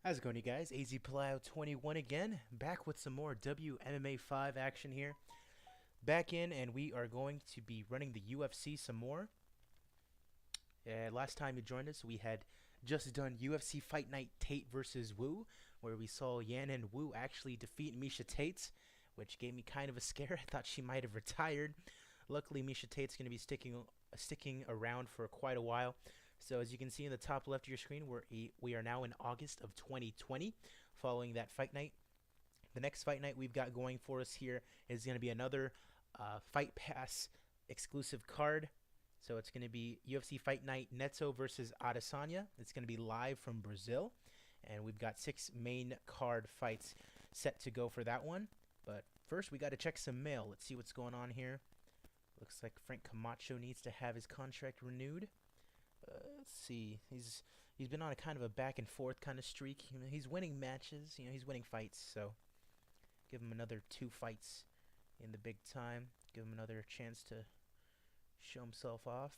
How's it going, you guys? AZPlow21 again, back with some more WMMA5 action here. Back in, and we are going to be running the UFC some more. Last time you joined us, we had just done UFC Fight Night Tate versus Wu, where we saw Yan and Wu actually defeat Miesha Tate, which gave me kind of a scare. I thought she might have retired. Luckily, Miesha Tate's going to be sticking around for quite a while. So as you can see in the top left of your screen, we are now in August of 2020, following that fight night. The next fight night we've got going for us here is going to be another Fight Pass exclusive card. So it's going to be UFC Fight Night Neto versus Adesanya. It's going to be live from Brazil, and we've got 6 main card fights set to go for that one. But first, we got to check some mail. Let's see what's going on here. Looks like Frank Camacho needs to have his contract renewed. Let's see. He's been on a kind of a back and forth kind of streak. He's winning matches. He's winning fights. So give him another 2 fights in the big time. Give him another chance to show himself off.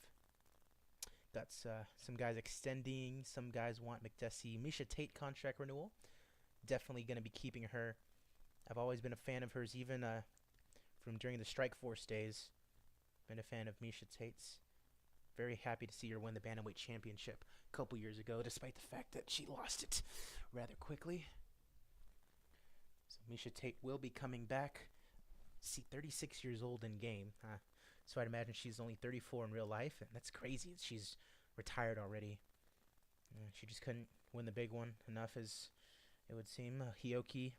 Got some guys extending. Some guys want McDessie. Miesha Tate contract renewal. Definitely going to be keeping her. I've always been a fan of hers, even from during the Strikeforce days. Been a fan of Miesha Tate's. Very happy to see her win the Bantamweight Championship a couple years ago, despite the fact that she lost it rather quickly. So Miesha Tate will be coming back. See, 36 years old in game. So I'd imagine she's only 34 in real life, and that's crazy. She's retired already. She just couldn't win the big one enough, as it would seem. Hioki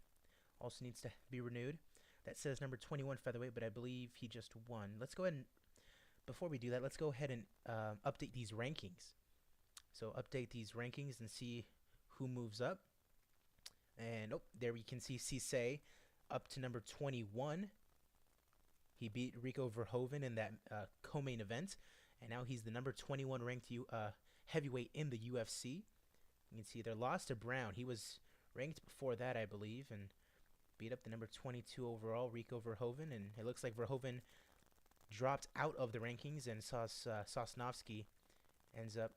also needs to be renewed. That says number 21 featherweight, but I believe he just won. Let's go ahead and, before we do that, let's go ahead and update these rankings. So update these rankings and see who moves up. And there we can see Cisse up to number 21. He beat Rico Verhoeven in that co-main event, and now he's the number 21 ranked heavyweight in the UFC. You can see their loss to Brown. He was ranked before that, I believe, and beat up the number 22 overall, Rico Verhoeven. And it looks like Verhoeven dropped out of the rankings, and Sosnovsky ends up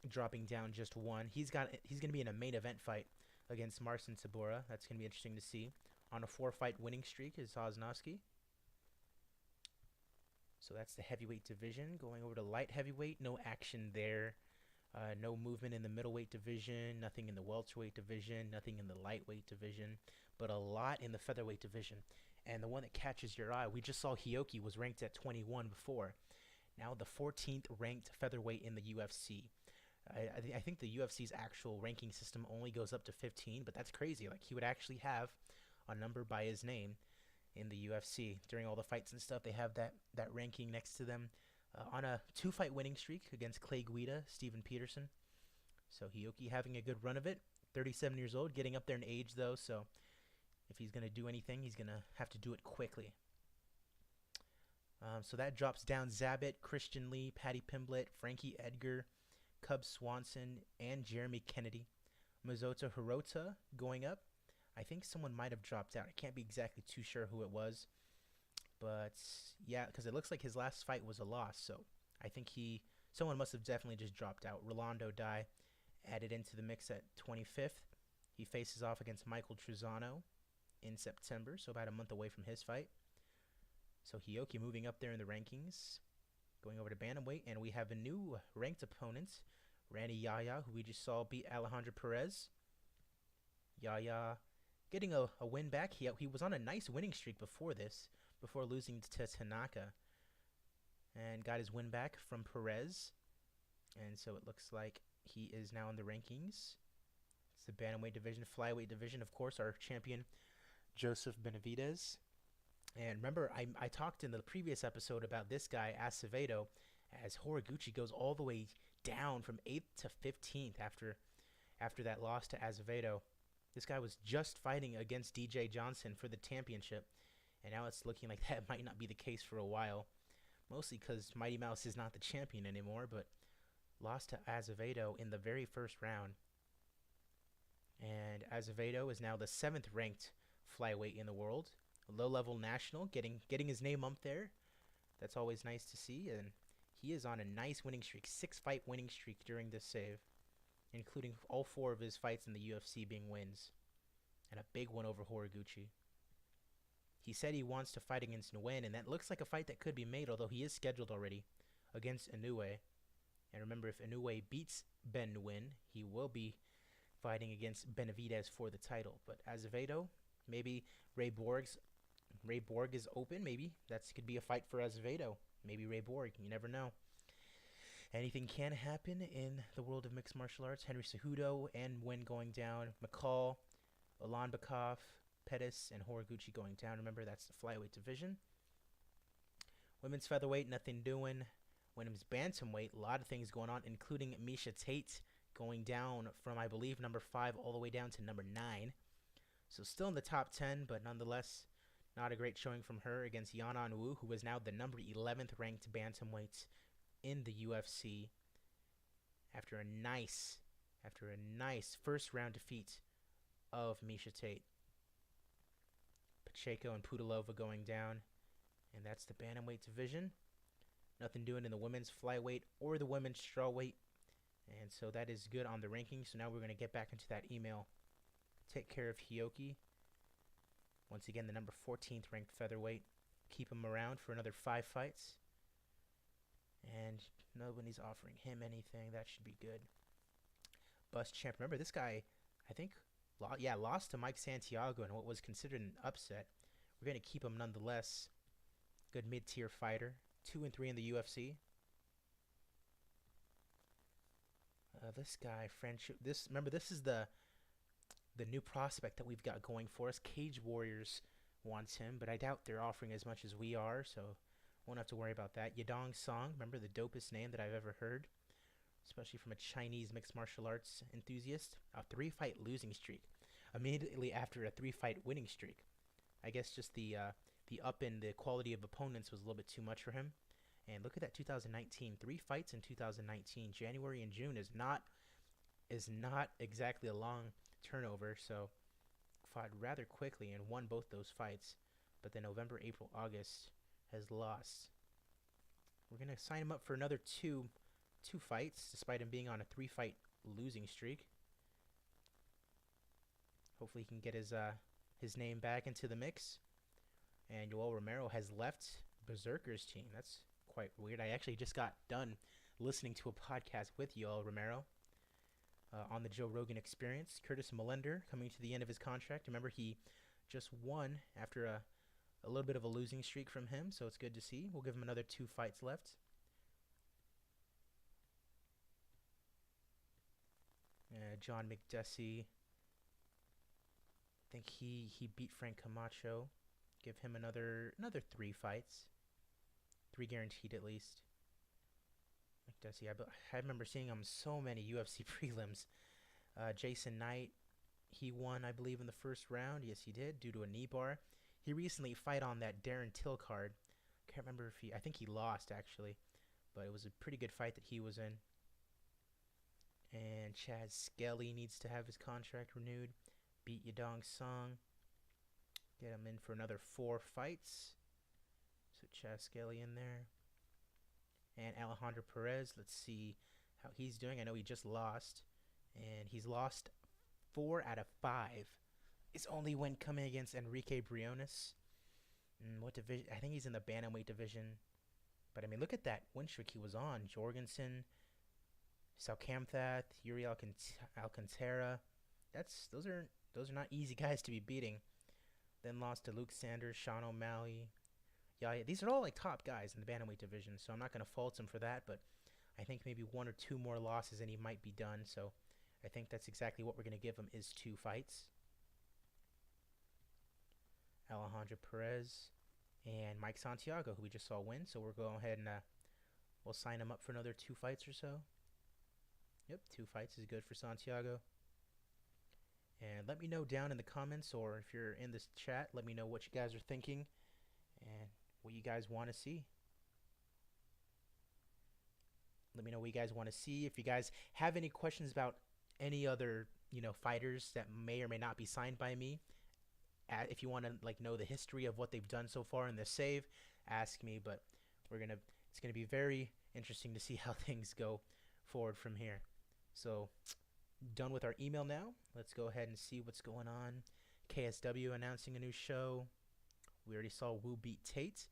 dropping down just 1. He's going to be in a main event fight against Marcin Tybura. That's going to be interesting to see. On a 4-fight winning streak is Sosnovsky. So that's the heavyweight division. Going over to light heavyweight, no action there. No movement in the middleweight division, nothing in the welterweight division, nothing in the lightweight division, but a lot in the featherweight division. And the one that catches your eye, we just saw Hioki was ranked at 21 before. Now the 14th ranked featherweight in the UFC. I think the UFC's actual ranking system only goes up to 15, but that's crazy. Like, he would actually have a number by his name in the UFC. During all the fights and stuff, they have that ranking next to them. On a 2-fight winning streak against Clay Guida, Steven Peterson. So Hioki having a good run of it. 37 years old, getting up there in age though, so if he's going to do anything, he's going to have to do it quickly. So that drops down Zabit, Christian Lee, Paddy Pimblett, Frankie Edgar, Cub Swanson, and Jeremy Kennedy. Mazoto Hirota going up. I think someone might have dropped out. I can't be exactly too sure who it was. But yeah, because it looks like his last fight was a loss. So I think someone must have definitely just dropped out. Rolando Dai added into the mix at 25th. He faces off against Michael Truzano in September, so about a month away from his fight. So Hioki moving up there in the rankings. Going over to bantamweight, and we have a new ranked opponent, Randy Yahya, who we just saw beat Alejandro Perez. Yahya getting a win back. He was on a nice winning streak before this, before losing to Tanaka, and got his win back from Perez. And so it looks like he is now in the rankings. It's the bantamweight division. Flyweight division, of course, our champion Joseph Benavidez. And remember, I talked in the previous episode about this guy, Acevedo, as Horiguchi goes all the way down from 8th to 15th after that loss to Acevedo. This guy was just fighting against DJ Johnson for the championship, and now it's looking like that might not be the case for a while, mostly because Mighty Mouse is not the champion anymore, but lost to Azevedo in the very first round. And Azevedo is now the 7th ranked flyweight in the world. A low-level national, getting his name up there. That's always nice to see, and he is on a nice winning streak, 6-fight winning streak during this save. including all 4 of his fights in the UFC being wins, and a big one over Horiguchi. He said he wants to fight against Nguyen, and that looks like a fight that could be made, although he is scheduled already against Inoue. And remember, if Inoue beats Ben Nguyen, he will be fighting against Benavidez for the title. But Azevedo, maybe Ray Borg is open. Maybe that could be a fight for Azevedo. Maybe Ray Borg. You never know. Anything can happen in the world of mixed martial arts. Henry Cejudo and Nguyen going down. McCall, Ulanbekov, Pettis, and Horiguchi going down. Remember, that's the flyweight division. Women's featherweight, nothing doing. Women's bantamweight, a lot of things going on, including Miesha Tate going down from, I believe, number 5 all the way down to number 9. So still in the top 10, but nonetheless, not a great showing from her against Yanan Wu, who is now the number 11th ranked bantamweight in the UFC after a nice first round defeat of Miesha Tate. Pacheco and Pudilova going down, and that's the bantamweight division. Nothing doing in the women's flyweight or the women's strawweight, and so that is good on the rankings. So now we're going to get back into that email. Take care of Hioki. Once again, the number 14th ranked featherweight. Keep him around for another 5 fights. And nobody's offering him anything. That should be good. Bus champ. Remember, this guy, I think, lost to Mike Santiago in what was considered an upset. We're going to keep him nonetheless. Good mid-tier fighter. 2-3 in the UFC. This guy, French. Remember, this is the new prospect that we've got going for us. Cage Warriors wants him, but I doubt they're offering as much as we are, so won't have to worry about that. Yadong Song, remember, the dopest name that I've ever heard, especially from a Chinese mixed martial arts enthusiast. A 3-fight losing streak, immediately after a 3-fight winning streak. I guess just the up in the quality of opponents was a little bit too much for him. And look at that, 2019, 3 fights in 2019. January and June is not exactly a long turnover, so fought rather quickly and won both those fights. But then November, April, August has lost. We're gonna sign him up for another two fights, despite him being on a 3-fight losing streak. Hopefully he can get his name back into the mix. And Yoel Romero has left Berserker's team. That's quite weird. I actually just got done listening to a podcast with Yoel Romero on the Joe Rogan Experience. Curtis Millender coming to the end of his contract. Remember, he just won after a little bit of a losing streak from him, so it's good to see. We'll give him another 2 fights left. John McDessie. I think he beat Frank Camacho. Give him another 3 fights. 3 guaranteed at least. McDessie, I remember seeing him so many UFC prelims. Jason Knight, he won, I believe, in the first round. Yes, he did, due to a knee bar. He recently fought on that Darren Till card. Can't remember if I think he lost, actually. But it was a pretty good fight that he was in. And Chad Skelly needs to have his contract renewed. Beat Yadong Song. Get him in for another 4 fights. So Chad Skelly in there. And Alejandro Perez, let's see how he's doing. I know he just lost. And he's lost 4 out of 5. It's only when coming against Enrique Briones. What division? I think he's in the bantamweight division. But I mean, look at that win streak he was on. Jorgensen, Salkamthath, Yuri Alcantara. Those are not easy guys to be beating. Then lost to Luke Sanders, Sean O'Malley. Yeah, these are all like top guys in the bantamweight division, so I'm not going to fault him for that, but I think maybe 1 or 2 more losses and he might be done, so I think that's exactly what we're going to give him is 2 fights. Alejandro Perez and Mike Santiago, who we just saw win, so we'll go ahead and we'll sign him up for another 2 fights or so. Yep, 2 fights is good for Santiago. And let me know down in the comments, or if you're in this chat, let me know what you guys are thinking and what you guys want to see. Let me know what you guys want to see. If you guys have any questions about any other, fighters that may or may not be signed by me, if you want to know the history of what they've done so far in the save, ask me. But it's gonna be very interesting to see how things go forward from here. So done with our email now. Let's go ahead and see what's going on. KSW announcing a new show. We already saw Wu beat Tate.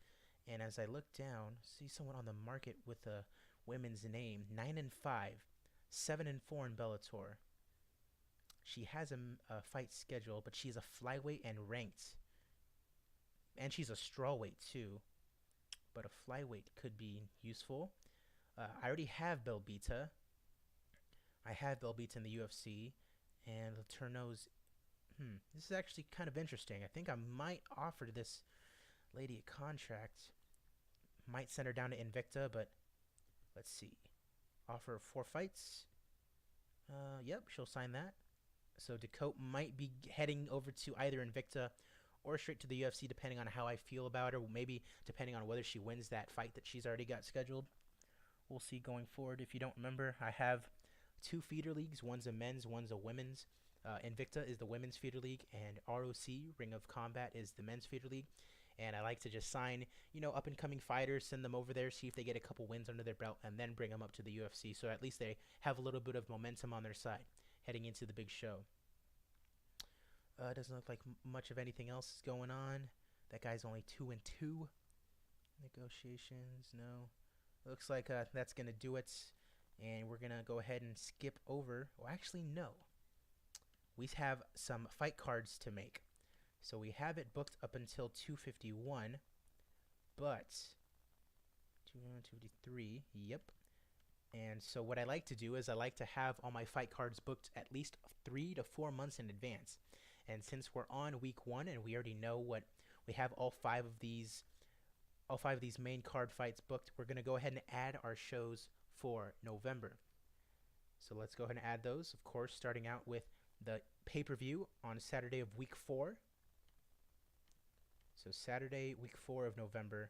And as I look down, see someone on the market with a women's name, 9-5, 7-4 in Bellator. She has a fight scheduled, but she's a flyweight and ranked. And she's a strawweight too. But a flyweight could be useful. I already have Belbita. I have Belbita in the UFC. And Laterno's... this is actually kind of interesting. I think I might offer this lady a contract. Might send her down to Invicta, but let's see. Offer 4 fights. Yep, she'll sign that. So Dakota might be heading over to either Invicta or straight to the UFC, depending on how I feel about her. Maybe depending on whether she wins that fight that she's already got scheduled. We'll see going forward. If you don't remember, I have 2 feeder leagues. One's a men's, one's a women's. Invicta is the women's feeder league, and ROC, Ring of Combat, is the men's feeder league. And I like to just sign, up-and-coming fighters, send them over there, see if they get a couple wins under their belt, and then bring them up to the UFC. So at least they have a little bit of momentum on their side heading into the big show. Doesn't look like much of anything else is going on. That guy's only 2-2. Negotiations, no. Looks like that's going to do it. And we're going to go ahead and skip over. Well, actually, no. We have some fight cards to make. So we have it booked up until 251. But 253, yep. And so what I like to do is I like to have all my fight cards booked at least 3 to 4 months in advance. And since we're on week 1 and we already know what we have all 5 of these main card fights booked, we're going to go ahead and add our shows for November. So let's go ahead and add those, of course, starting out with the pay-per-view on Saturday of week 4. So Saturday, week 4 of November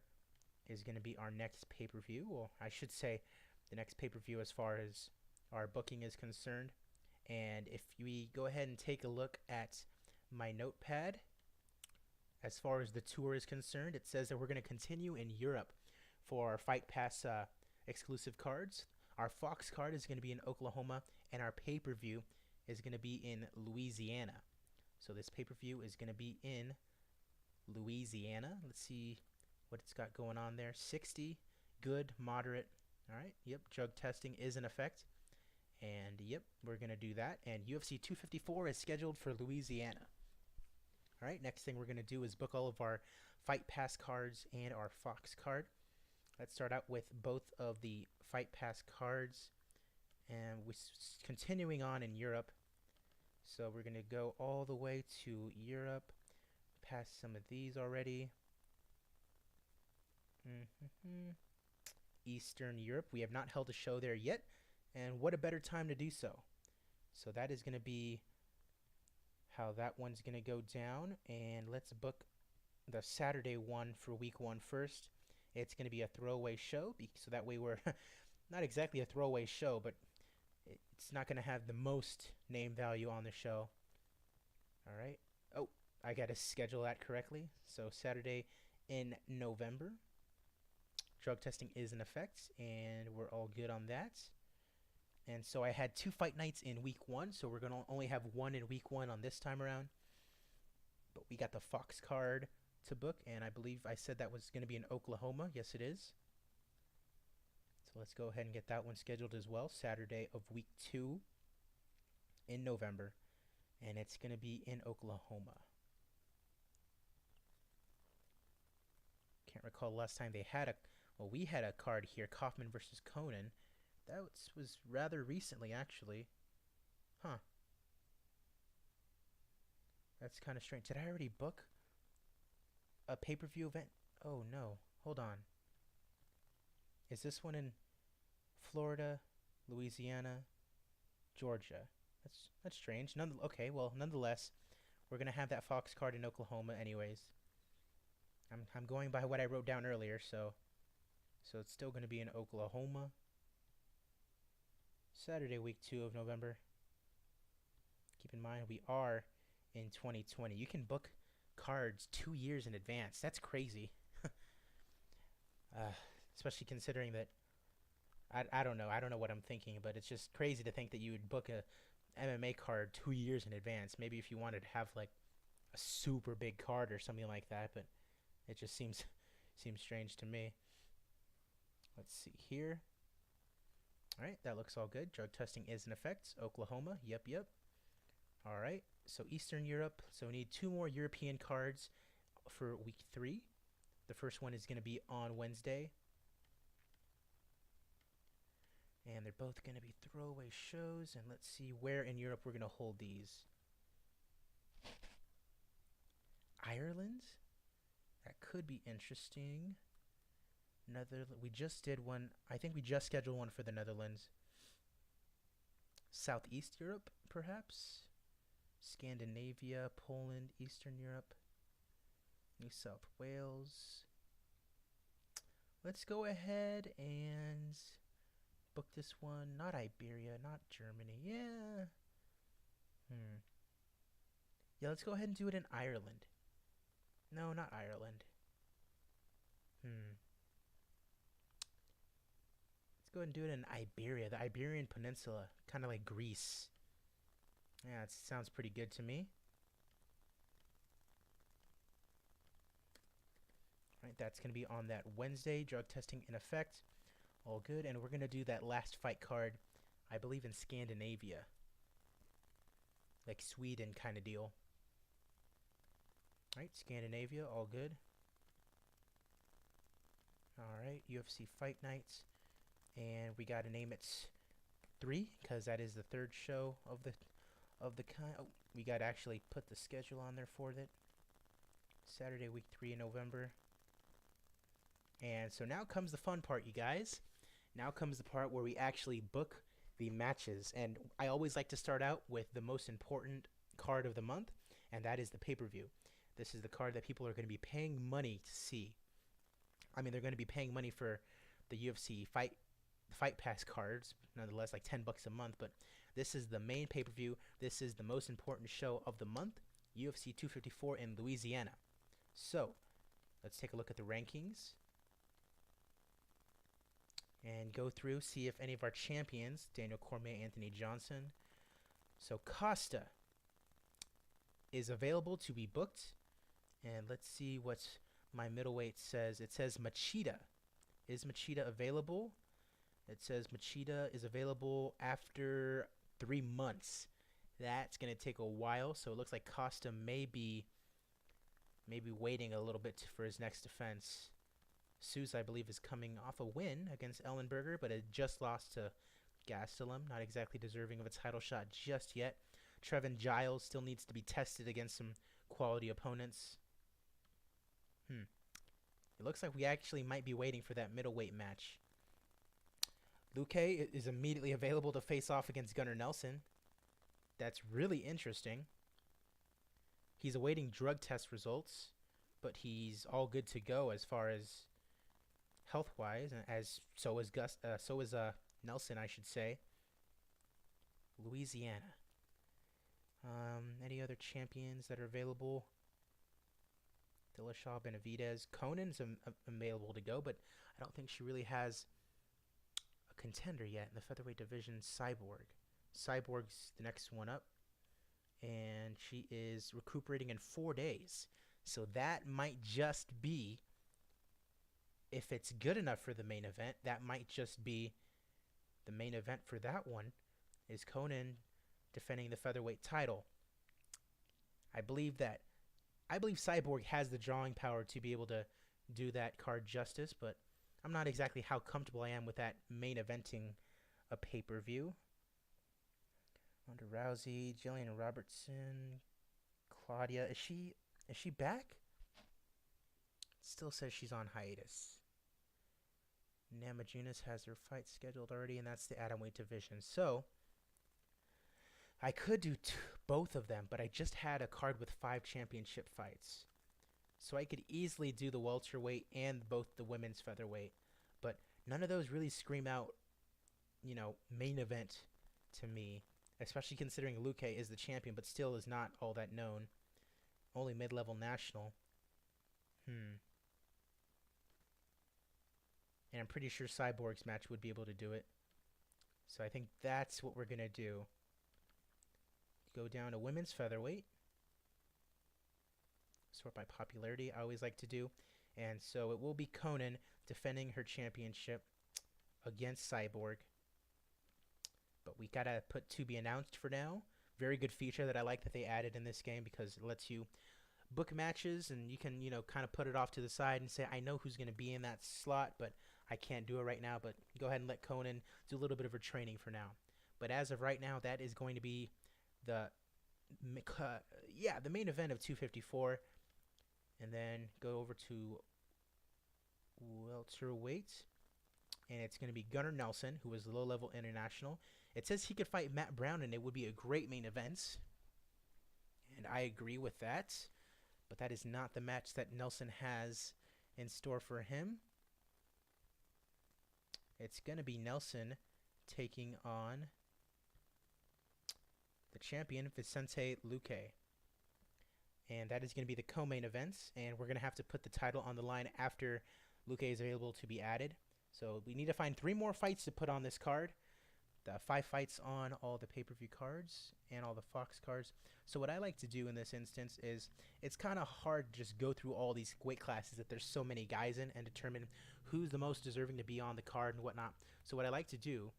is going to be our next pay-per-view. Well, I should say the next pay-per-view as far as our booking is concerned. And if we go ahead and take a look at my notepad, as far as the tour is concerned, it says that we're going to continue in Europe for our Fight Pass exclusive cards. Our Fox card is going to be in Oklahoma, and our pay-per-view is going to be in Louisiana. So this pay-per-view is going to be in Louisiana. Let's see what it's got going on there. 60, good, moderate. All right, yep, drug testing is in effect. And yep, we're going to do that. And UFC 254 is scheduled for Louisiana. All right, next thing we're going to do is book all of our Fight Pass cards and our Fox card. Let's start out with both of the Fight Pass cards. And we're continuing on in Europe. So we're going to go all the way to Europe. Past some of these already. Eastern Europe. We have not held a show there yet. And what a better time to do so. So that is going to be how that one's going to go down. And let's book the Saturday one for week 1 first. It's going to be a throwaway show. So that way we're not exactly a throwaway show, but it's not going to have the most name value on the show. All right. Oh, I got to schedule that correctly. So Saturday in November. Drug testing is in effect, and we're all good on that. And so I had 2 fight nights in week 1, so we're going to only have 1 in week 1 on this time around. But we got the Fox card to book, and I believe I said that was going to be in Oklahoma. Yes, it is. So let's go ahead and get that one scheduled as well. Saturday of week 2 in November, and it's going to be in Oklahoma. Can't recall the last time they had we had a card here, Kaufman versus Conan. That was rather recently, actually. Huh. That's kind of strange. Did I already book a pay-per-view event? Oh, no. Hold on. Is this one in Florida, Louisiana, Georgia? That's strange. Okay, well, nonetheless, we're going to have that Fox card in Oklahoma anyways. I'm going by what I wrote down earlier, so it's still going to be in Oklahoma. Saturday, week 2 of November. Keep in mind, we are in 2020. You can book cards 2 years in advance. That's crazy. Especially considering that, I don't know. I don't know what I'm thinking, but it's just crazy to think that you would book MMA card 2 years in advance. Maybe if you wanted to have like a super big card or something like that, but it just seems strange to me. Let's see here. All right, that looks all good. Drug testing is in effect. Oklahoma, yep. All right, so Eastern Europe. So we need 2 more European cards for week 3. The first one is going to be on Wednesday. And they're both going to be throwaway shows. And let's see where in Europe we're going to hold these. Ireland? That could be interesting. We just did one. I think we just scheduled one for the Netherlands. Southeast Europe, perhaps? Scandinavia, Poland, Eastern Europe, New South Wales. Let's go ahead and book this one. Not Iberia, not Germany. Yeah. Yeah, let's go ahead and do it in Ireland. No, not Ireland. Let's go ahead and do it in Iberia, the Iberian Peninsula, kind of like Greece. Yeah, it sounds pretty good to me. All right, that's going to be on that Wednesday. Drug testing in effect. All good. And we're going to do that last fight card, I believe, in Scandinavia. Like Sweden kind of deal. All right, Scandinavia, all good. All right, UFC Fight Night. And we got to name it 3 because that is the 3rd show of the kind. Oh, we got to actually put the schedule on there for it. Saturday, week 3 in November. And so now comes the fun part, you guys. Now comes the part where we actually book the matches. And I always like to start out with the most important card of the month, and that is the pay-per-view. This is the card that people are going to be paying money to see. I mean, they're going to be paying money for the UFC Fight Pass cards, nonetheless, like $10 a month. But this is the main pay-per-view. This is the most important show of the month, UFC 254 in Louisiana. So let's take a look at the rankings and go through, see if any of our champions, Daniel Cormier, Anthony Johnson. So Costa is available to be booked. And let's see what my middleweight says. It says Machida. Is Machida available? It says Machida is available after 3 months. That's going to take a while, so it looks like Costa may be waiting a little bit for his next defense. Souza, I believe, is coming off a win against Ellenberger, but it just lost to Gastelum. Not exactly deserving of a title shot just yet. Trevin Giles still needs to be tested against some quality opponents. It looks like we actually might be waiting for that middleweight match. Luque is immediately available to face off against Gunnar Nelson. That's really interesting. He's awaiting drug test results, but he's all good to go as far as health-wise, as so is Nelson, I should say. Louisiana. Any other champions that are available? Dillashaw, Benavidez. Conan's available to go, but I don't think she really has a contender yet in the featherweight division. Cyborg's the next one up, and she is recuperating in 4 days. So that might just be, if it's good enough for the main event, that might just be the main event for that one, is Conan defending the featherweight title. I believe Cyborg has the drawing power to be able to do that card justice, but I'm not exactly how comfortable I am with that main eventing a pay-per-view. Ronda Rousey, Jillian Robertson, Claudia. Is she back? It still says she's on hiatus. Namajunas has her fight scheduled already, and that's the atomweight division. So I could do both of them, but I just had a card with 5 championship fights. So I could easily do the welterweight and both the women's featherweight. But none of those really scream out, main event to me. Especially considering Luque is the champion, but still is not all that known. Only mid-level national. And I'm pretty sure Cyborg's match would be able to do it. So I think that's what we're going to do. go down to women's featherweight. Sort by popularity, I always like to do. And so it will be Conan defending her championship against Cyborg. But we gotta put to be announced for now. Very good feature that I like that they added in this game, because it lets you book matches and you can, kind of put it off to the side and say, I know who's going to be in that slot, but I can't do it right now. But go ahead and let Conan do a little bit of her training for now. But as of right now, that is going to be the main event of 254. And then go over to welterweight, and it's going to be Gunnar Nelson, who is low-level international. It says he could fight Matt Brown, and it would be a great main event. And I agree with that. But that is not the match that Nelson has in store for him. It's going to be Nelson taking on the champion, Vicente Luque. And that is going to be the co-main events. And we're going to have to put the title on the line after Luque is available to be added. So we need to find 3 more fights to put on this card. The 5 fights on all the pay-per-view cards and all the Fox cards. So what I like to do in this instance is, it's kind of hard to just go through all these weight classes that there's so many guys in and determine who's the most deserving to be on the card and whatnot. So what I like to do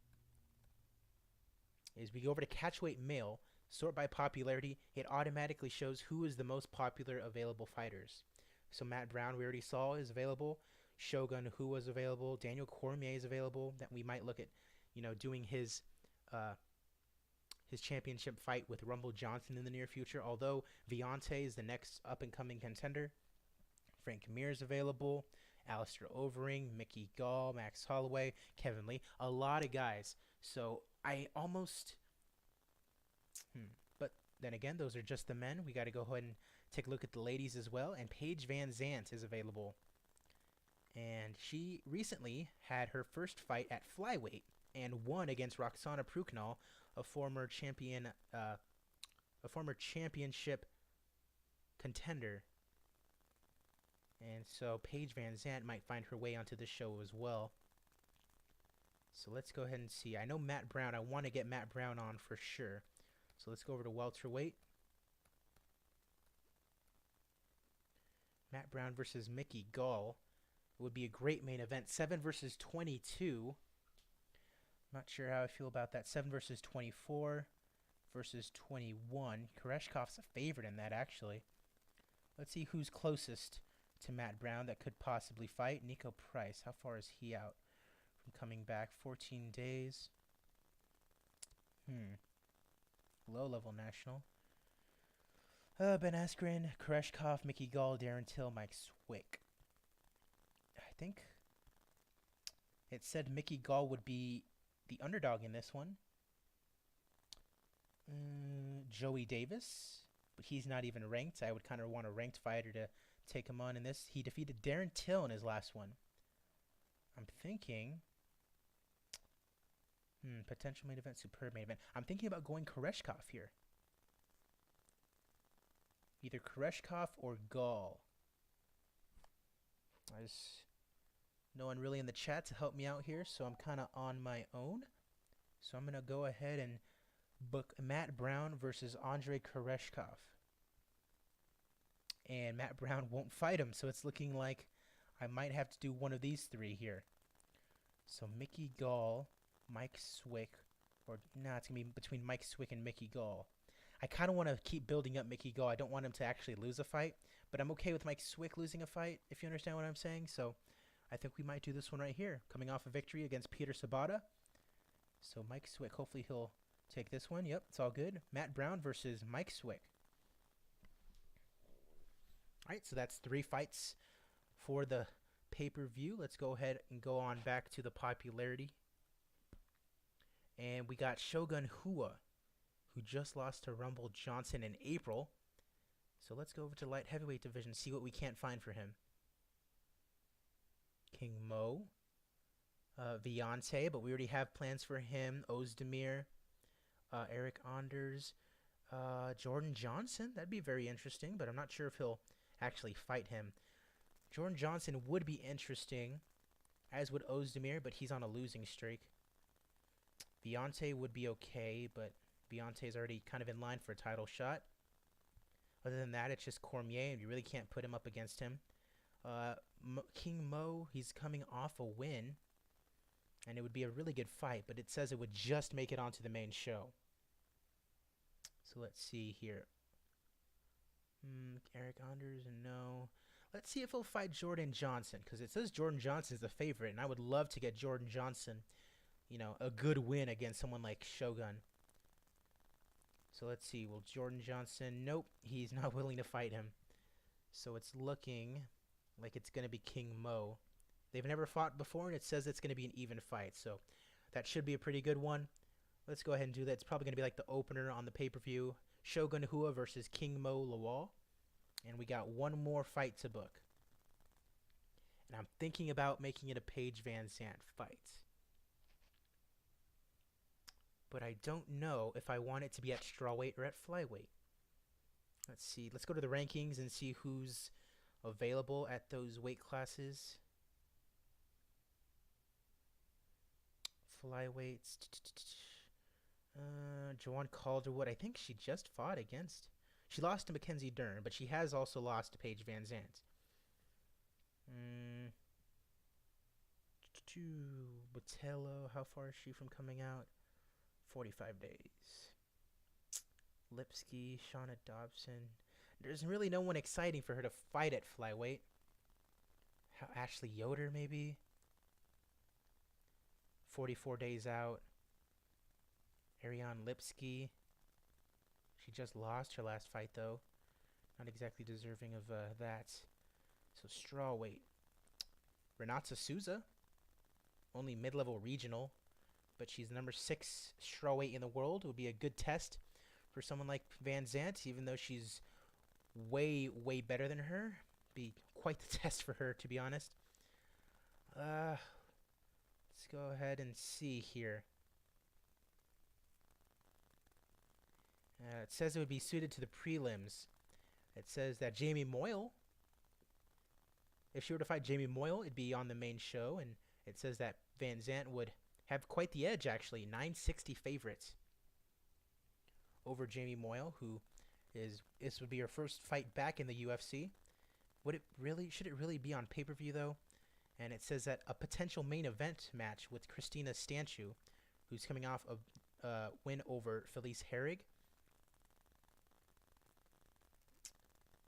is we go over to catchweight male, sort by popularity. It automatically shows who is the most popular available fighters. So Matt Brown, we already saw, is available. Shogun Hu was available. Daniel Cormier is available. That we might look at, doing his championship fight with Rumble Johnson in the near future. Although Viante is the next up-and-coming contender. Frank Mir is available. Alistair Overeem, Mickey Gall, Max Holloway, Kevin Lee. A lot of guys. So I almost... But then again, those are just the men. We got to go ahead and take a look at the ladies as well. And Paige Van Zandt is available. And she recently had her first fight at flyweight and won against Roxana Pruknall, a former championship contender. And so Paige Van Zandt might find her way onto the show as well. So let's go ahead and see. I know Matt Brown. I want to get Matt Brown on for sure. So let's go over to welterweight. Matt Brown versus Mickey Gall. It would be a great main event. 7 versus 22. Not sure how I feel about that. 7 versus 24 versus 21. Koreshkov's a favorite in that, actually. Let's see who's closest to Matt Brown that could possibly fight. Nico Price. How far is he out from coming back? 14 days. Low-level national. Ben Askren, Koreshkov, Mickey Gall, Darren Till, Mike Swick. I think it said Mickey Gall would be the underdog in this one. Joey Davis, but he's not even ranked. I would kind of want a ranked fighter to take him on in this. He defeated Darren Till in his last one. I'm thinking... potential main event, superb main event. I'm thinking about going Koreshkov here. Either Koreshkov or Gall. There's no one really in the chat to help me out here, so I'm kind of on my own. So I'm going to go ahead and book Matt Brown versus Andrei Koreshkov. And Matt Brown won't fight him, so it's looking like I might have to do one of these 3 here. So Mickey Gall, Mike Swick, or it's going to be between Mike Swick and Mickey Gall. I kind of want to keep building up Mickey Gall. I don't want him to actually lose a fight, but I'm okay with Mike Swick losing a fight, if you understand what I'm saying. So I think we might do this one right here, coming off a victory against Peter Sabata. So Mike Swick, hopefully he'll take this one. Yep, it's all good. Matt Brown versus Mike Swick. All right, so that's 3 fights for the pay-per-view. Let's go ahead and go on back to the popularity. And we got Shogun Hua, who just lost to Rumble Johnson in April. So let's go over to light heavyweight division, see what we can't find for him. King Mo, Viante, but we already have plans for him. Ozdemir, Eric Anders, Jordan Johnson. That'd be very interesting, but I'm not sure if he'll actually fight him. Jordan Johnson would be interesting, as would Ozdemir, but he's on a losing streak. Viante would be okay, but Deontay's already kind of in line for a title shot. Other than that, it's just Cormier, and you really can't put him up against him. King Mo, he's coming off a win, and it would be a really good fight, but it says it would just make it onto the main show. So let's see here. Eric Anders, no. Let's see if he'll fight Jordan Johnson, because it says Jordan Johnson's the favorite, and I would love to get Jordan Johnson, a good win against someone like Shogun. So let's see. Will Jordan Johnson? Nope, he's not willing to fight him. So it's looking like it's going to be King Mo. They've never fought before, and it says it's going to be an even fight. So that should be a pretty good one. Let's go ahead and do that. It's probably going to be like the opener on the pay-per-view. Shogun Hua versus King Mo Lawal. And we got one more fight to book. And I'm thinking about making it a Paige Van Zandt fight. But I don't know if I want it to be at strawweight or at flyweight. Let's see. Let's go to the rankings and see who's available at those weight classes. Flyweights. Joanne Calderwood. I think she just fought against. She lost to Mackenzie Dern, but she has also lost to Paige Van Zandt. Botello. How far is she from coming out? 45 days. Lipsky, Shauna Dobson. There's really no one exciting for her to fight at flyweight. Ashley Yoder, maybe? 44 days out. Ariane Lipsky. She just lost her last fight, though. Not exactly deserving of that. So, strawweight. Renata Souza. Only mid-level regional. But she's number 6 strawweight in the world. It would be a good test for someone like Van Zandt, even though she's way, way better than her. Be quite the test for her, to be honest. Let's go ahead and see here. It says it would be suited to the prelims. It says that Jamie Moyle, if she were to fight Jamie Moyle, it'd be on the main show. And it says that Van Zandt would have quite the edge, actually. 960 favorites over Jamie Moyle, who this would be her first fight back in the UFC. Should it really be on pay-per-view, though? And it says that a potential main event match with Christina Stanchu, who's coming off a win over Felice Herrig.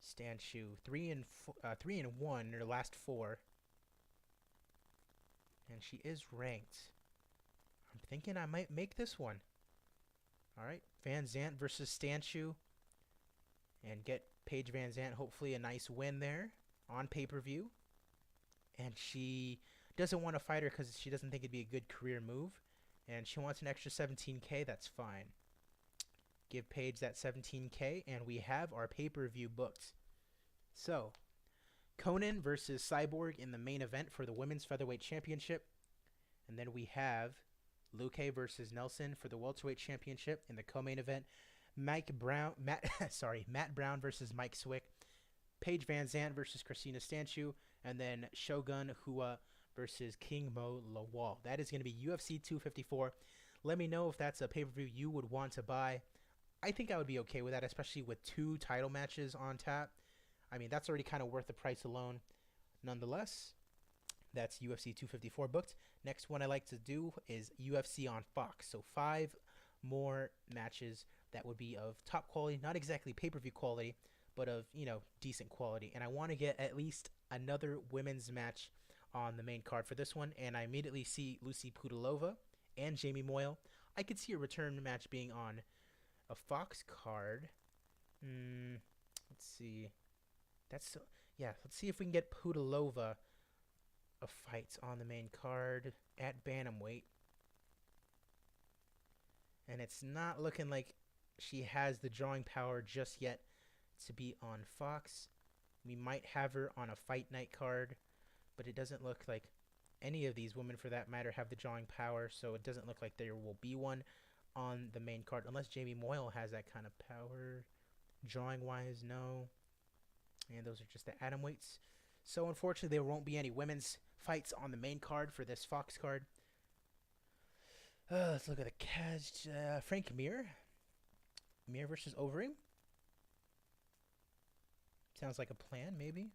Stanchu 3-1 in her last 4, and she is ranked. I'm thinking I might make this one. All right, Van Zandt versus Stanchu, and get Paige Van Zandt hopefully a nice win there on pay-per-view. And she doesn't want to fight her because she doesn't think it'd be a good career move, and she wants an extra $17K. That's fine. Give Paige that $17K, and we have our pay-per-view booked. So, Conan versus Cyborg in the main event for the Women's Featherweight Championship. And then we have Luque versus Nelson for the Welterweight Championship in the co-main event. Matt Brown versus Mike Swick. Paige Van Zandt versus Christina Stanchu. And then Shogun Hua versus King Mo Lawal. That is going to be UFC 254. Let me know if that's a pay-per-view you would want to buy. I think I would be okay with that, especially with 2 title matches on tap. I mean, that's already kind of worth the price alone. Nonetheless, that's UFC 254 booked. Next one I like to do is UFC on Fox. So 5 more matches that would be of top quality, not exactly pay-per-view quality, but of, decent quality. And I want to get at least another women's match on the main card for this one. And I immediately see Lucy Pudilova and Jamie Moyle. I could see a return match being on a Fox card. Let's see. Let's see if we can get Pudilova a fight on the main card at bantamweight. And it's not looking like she has the drawing power just yet to be on Fox. We might have her on a Fight Night card, but it doesn't look like any of these women, for that matter, have the drawing power, so it doesn't look like there will be one on the main card, unless Jamie Moyle has that kind of power. Drawing-wise, no. And those are just the atomweights. So, unfortunately, there won't be any women's fights on the main card for this Fox card. Let's look at the Frank Mir Mir versus Overeem. Sounds like a plan, maybe.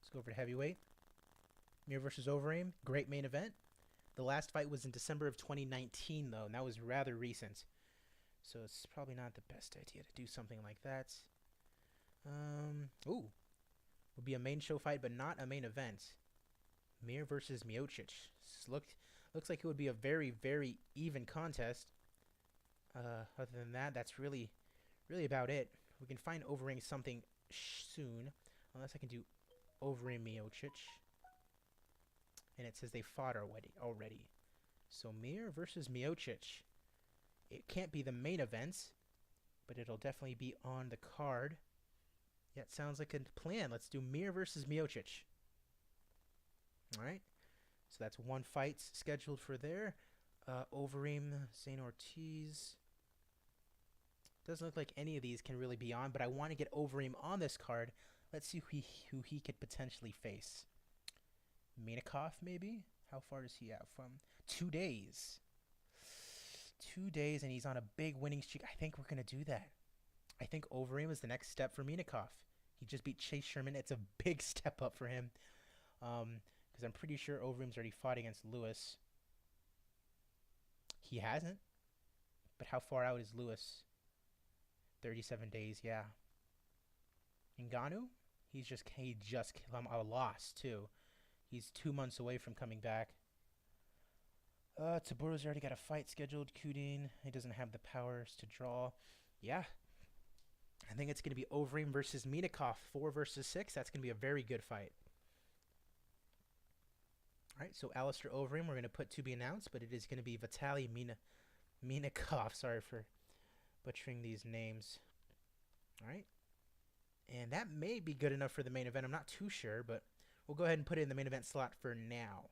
Let's go over to heavyweight. Mir versus Overeem. Great main event. The last fight was in December of 2019, though, and that was rather recent. So it's probably not the best idea to do something like that. Ooh. Would be a main show fight, but not a main event. Mir versus Miocic. Looks like it would be a very, very even contest. Other than that, that's really about it. We can find Overeem something soon, unless I can do Overeem Miocic. And it says they fought already. So Mir versus Miocic. It can't be the main event, but it'll definitely be on the card. Yeah, it sounds like a plan. Let's do Mir versus Miocic. All right. So that's one fight scheduled for there. Overeem, Zane Ortiz. Doesn't look like any of these can really be on, but I want to get Overeem on this card. Let's see who he could potentially face. Minakov, maybe? How far does he have from? 2 days. 2 days, and he's on a big winning streak. I think we're going to do that. I think Overeem is the next step for Minakov. He just beat Chase Sherman. It's a big step up for him. Because I'm pretty sure Overeem's already fought against Lewis. He hasn't. But how far out is Lewis? 37 days, yeah. Ngannou? He just a loss, too. He's 2 months away from coming back. Taburo's already got a fight scheduled. Kudin, he doesn't have the powers to draw. Yeah. I think it's going to be Overeem versus Minakov, 4 versus 6. That's going to be a very good fight. All right, so Alistair Overeem, we're going to put to be announced, but it is going to be Vitaly Minakov. Sorry for butchering these names. All right. And that may be good enough for the main event. I'm not too sure, but we'll go ahead and put it in the main event slot for now.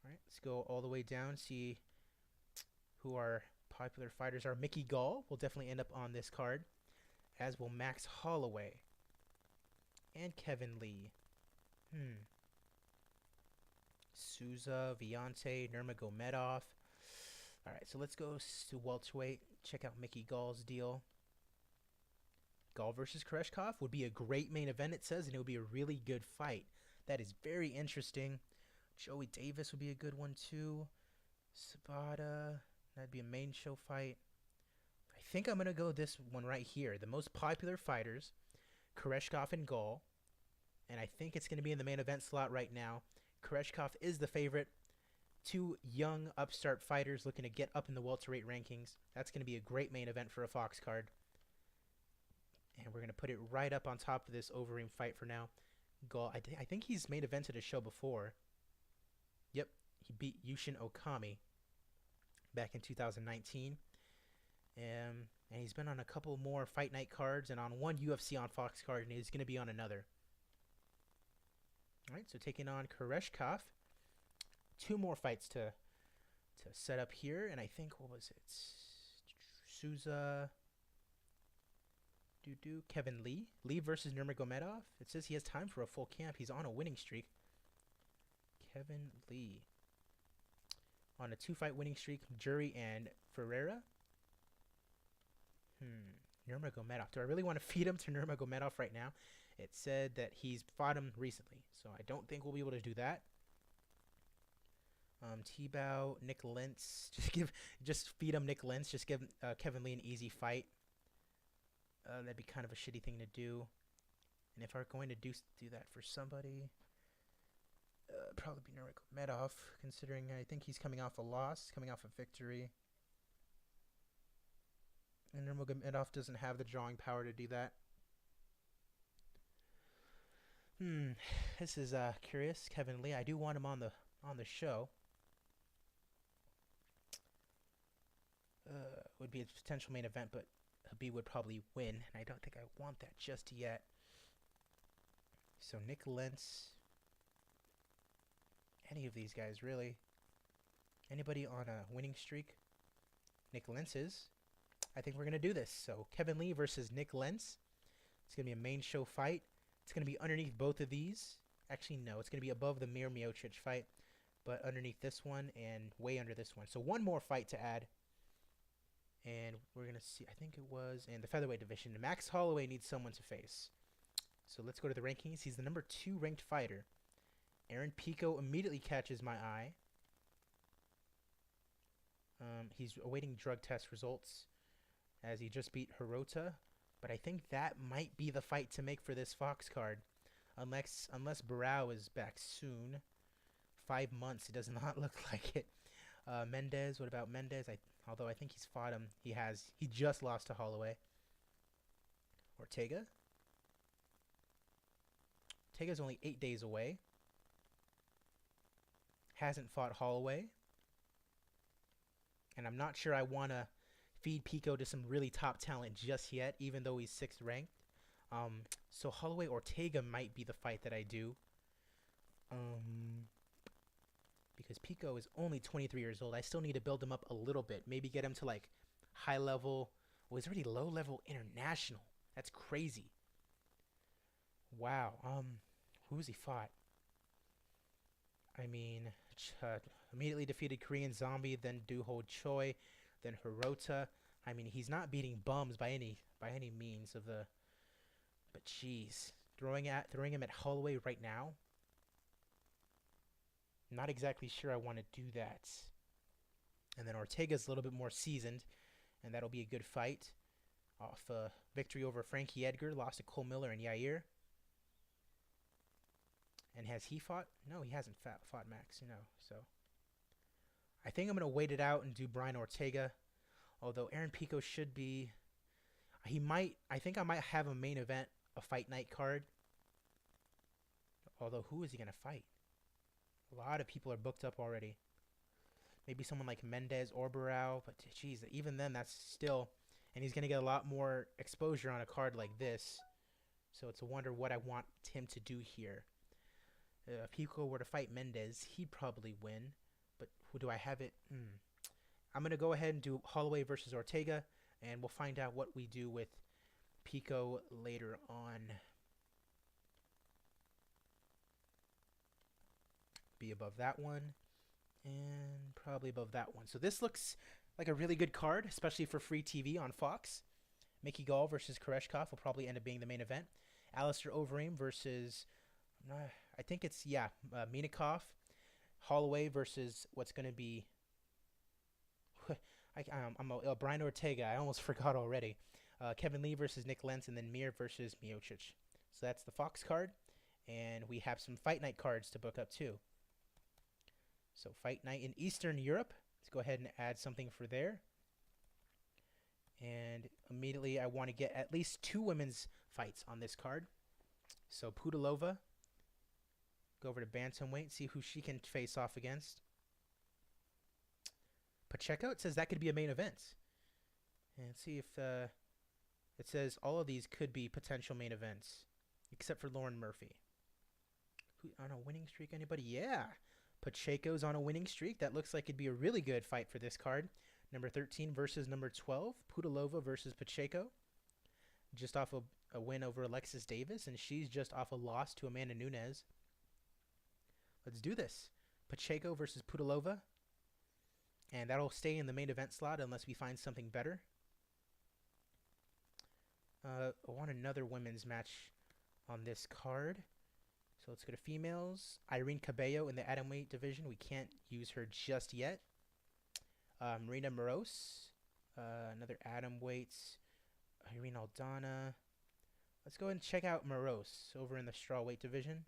All right, let's go all the way down, see who our popular fighters are. Mickey Gall will definitely end up on this card, as will Max Holloway and Kevin Lee. Souza, Viante, Nurmagomedov. All right, so let's go to welterweight. Check out Mickey Gall's deal. Gall versus Koreshkov would be a great main event, it says, and it would be a really good fight. That is very interesting. Joey Davis would be a good one, too. Sabata, that'd be a main show fight. I think I'm going to go this one right here. The most popular fighters, Koreshkov and Gall. And I think it's going to be in the main event slot right now. Koreshkov is the favorite. 2 young upstart fighters looking to get up in the welterweight rankings. That's going to be a great main event for a Fox card. And we're going to put it right up on top of this Overeem fight for now. Gall, I think he's main evented a show before. Yep, he beat Yushin Okami back in 2019. And he's been on a couple more Fight Night cards and on one UFC on Fox card, and he's going to be on another. All right, so taking on Koreshkov. 2 more fights to set up here, and I think, what was it? Souza... Kevin Lee. Lee versus Nurmagomedov. It says he has time for a full camp. He's on a winning streak. Kevin Lee. On a 2-fight winning streak. Jury and Ferreira. Nurmagomedov. Do I really want to feed him to Nurmagomedov right now? It said that he's fought him recently, so I don't think we'll be able to do that. T-Bow, Nick Lentz. Just feed him Nick Lentz. Just give Kevin Lee an easy fight. That'd be kind of a shitty thing to do. And if we're going to do that for somebody, probably be Nurmagomedov, considering I think he's coming off a loss, coming off a victory. And Nurmagomedov doesn't have the drawing power to do that. This is curious. Kevin Lee, I do want him on the show. Would be a potential main event, but Habib would probably win, and I don't think I want that just yet. So Nick Lentz, any of these guys really. Anybody on a winning streak? Nick Lentz is. I think we're going to do this. So Kevin Lee versus Nick Lentz. It's going to be a main show fight. It's going to be underneath both of these. Actually, no. It's going to be above the Mir Miocic fight, but underneath this one and way under this one. So one more fight to add. And we're going to see, I think it was in the featherweight division. Max Holloway needs someone to face. So let's go to the rankings. He's the number 2 ranked fighter. Aaron Pico immediately catches my eye. He's awaiting drug test results as he just beat Hirota. But I think that might be the fight to make for this Fox card. Unless Barao is back soon. 5 months, it does not look like it. Mendez, what about Mendez? Although I think he's fought him. He just lost to Holloway. Ortega's only 8 days away. Hasn't fought Holloway. And I'm not sure I want to feed Pico to some really top talent just yet, even though he's 6th ranked. So Holloway Ortega might be the fight that I do. Because Pico is only 23 years old. I still need to build him up a little bit. Maybe get him to like high level. Well, he's already low level international. That's crazy. Wow. Who's he fought? I mean, immediately defeated Korean Zombie, then Do-Ho Choi, then Hirota. I mean, he's not beating bums by any means of the. But jeez, throwing him at Holloway right now. Not exactly sure I want to do that. And then Ortega's a little bit more seasoned, and that'll be a good fight. Off victory over Frankie Edgar, lost to Cole Miller and Yair. And has he fought? No, he hasn't fought Max, So I think I'm going to wait it out and do Brian Ortega. Although Aaron Pico should be. I think I might have a main event, a fight night card. Although, who is he going to fight? A lot of people are booked up already. Maybe someone like Mendez or Barao. But, geez, even then, that's still. And he's going to get a lot more exposure on a card like this. So it's a wonder what I want him to do here. If Pico were to fight Mendez, he'd probably win. But who do I have it? I'm going to go ahead and do Holloway versus Ortega. And we'll find out what we do with Pico later on. Be above that one. And probably above that one. So this looks like a really good card, especially for free TV on Fox. Mickey Gall versus Koreshkov will probably end up being the main event. Alistair Overeem versus, I think it's, Minikov. Holloway versus what's going to be, Brian Ortega. I almost forgot already. Kevin Lee versus Nick Lentz, and then Mir versus Miocic. So that's the Fox card. And we have some Fight Night cards to book up too. So Fight Night in Eastern Europe. Let's go ahead and add something for there. And immediately I want to get at least 2 women's fights on this card. So Pudilova. Go over to bantamweight, see who she can face off against. Pacheco, it says that could be a main event. And see if it says all of these could be potential main events, except for Lauren Murphy. Who on a winning streak? Anybody? Yeah. Pacheco's on a winning streak. That looks like it'd be a really good fight for this card. Number 13 versus number 12. Pudilova versus Pacheco. Just off a win over Alexis Davis, and she's just off a loss to Amanda Nunes. Let's do this. Pacheco versus Pudilova. And that'll stay in the main event slot unless we find something better. I want another women's match on this card. So let's go to females. Irene Cabello in the atomweight division. We can't use her just yet. Marina Moros. Another atomweight. Irene Aldana. Let's go and check out Moros over in the strawweight division.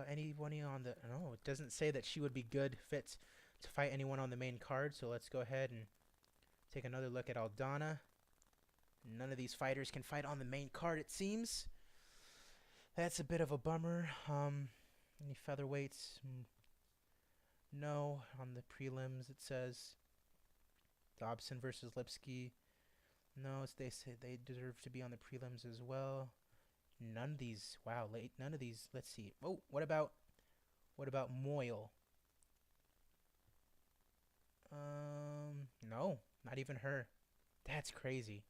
Anyone on the... No, it doesn't say that she would be good fit to fight anyone on the main card. So let's go ahead and take another look at Aldana. None of these fighters can fight on the main card, it seems. That's a bit of a bummer. Any featherweights? No. On the prelims, it says Dobson versus Lipsky. No, they say they deserve to be on the prelims as well. None of these. Wow, none of these. Let's see. Oh, what about Moyle? No, not even her. That's crazy.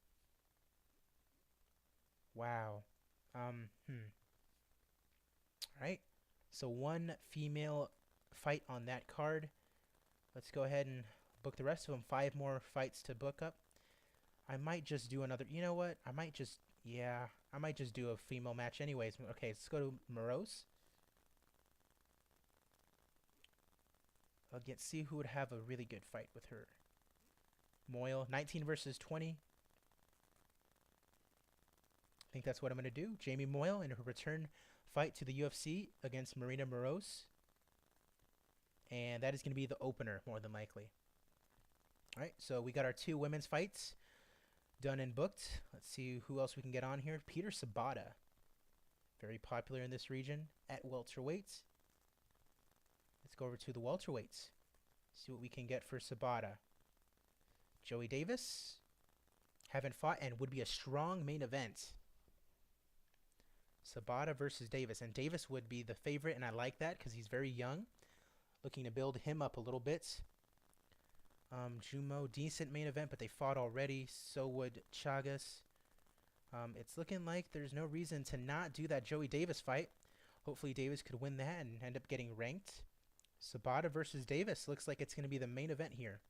Wow. All right. So one female fight on that card. Let's go ahead and book the rest of them. 5 more fights to book up. I might just do another. You know what? I might just do a female match anyways. Okay, let's go to Morose. Again, see who would have a really good fight with her. Moyle, 19 versus 20. I think that's what I'm going to do. Jamie Moyle in her return fight to the UFC against Marina Morose. And that is going to be the opener, more than likely. All right, so we got our 2 women's fights done and booked. Let's see who else we can get on here. Peter Sabata, very popular in this region at welterweights. Let's go over to the welterweights. See what we can get for Sabata. Joey Davis, haven't fought and would be a strong main event. Sabata versus Davis, and Davis would be the favorite, and I like that because he's very young. Looking to build him up a little bit. Jumo, decent main event, but they fought already. So would Chagas. It's looking like there's no reason to not do that Joey Davis fight. Hopefully Davis could win that and end up getting ranked. Sabata versus Davis looks like it's going to be the main event here.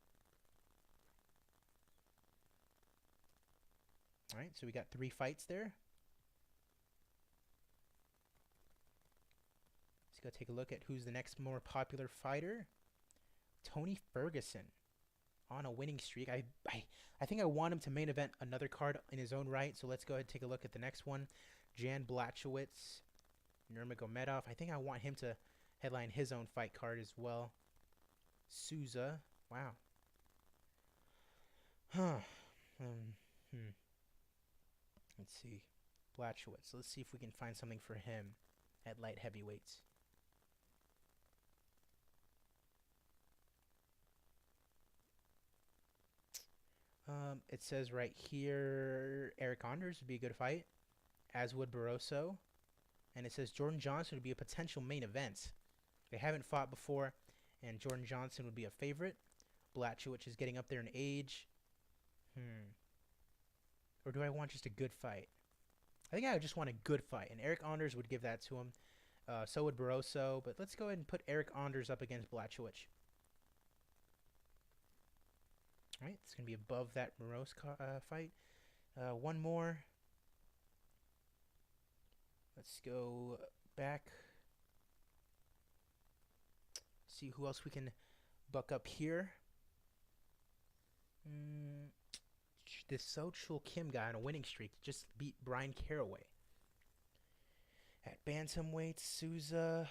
All right, so we got 3 fights there. Let's go take a look at who's the next more popular fighter. Tony Ferguson on a winning streak. I think I want him to main event another card in his own right. So let's go ahead and take a look at the next one. Jan Blachowicz, Nurmagomedov. I think I want him to headline his own fight card as well. Souza. Wow. Let's see. Blachowicz. Let's see if we can find something for him at light heavyweights. It says right here, Eric Anders would be a good fight, as would Barroso. And it says Jordan Johnson would be a potential main event. They haven't fought before, and Jordan Johnson would be a favorite. Blachowicz is getting up there in age. Or do I want just a good fight? I think I would just want a good fight, and Eric Anders would give that to him. So would Barroso, but let's go ahead and put Eric Anders up against Blachowicz. All right, it's going to be above that Morose fight. One more. Let's go back. See who else we can buck up here. This So-Chul Kim guy on a winning streak just beat Brian Caraway. At bantamweight, Souza.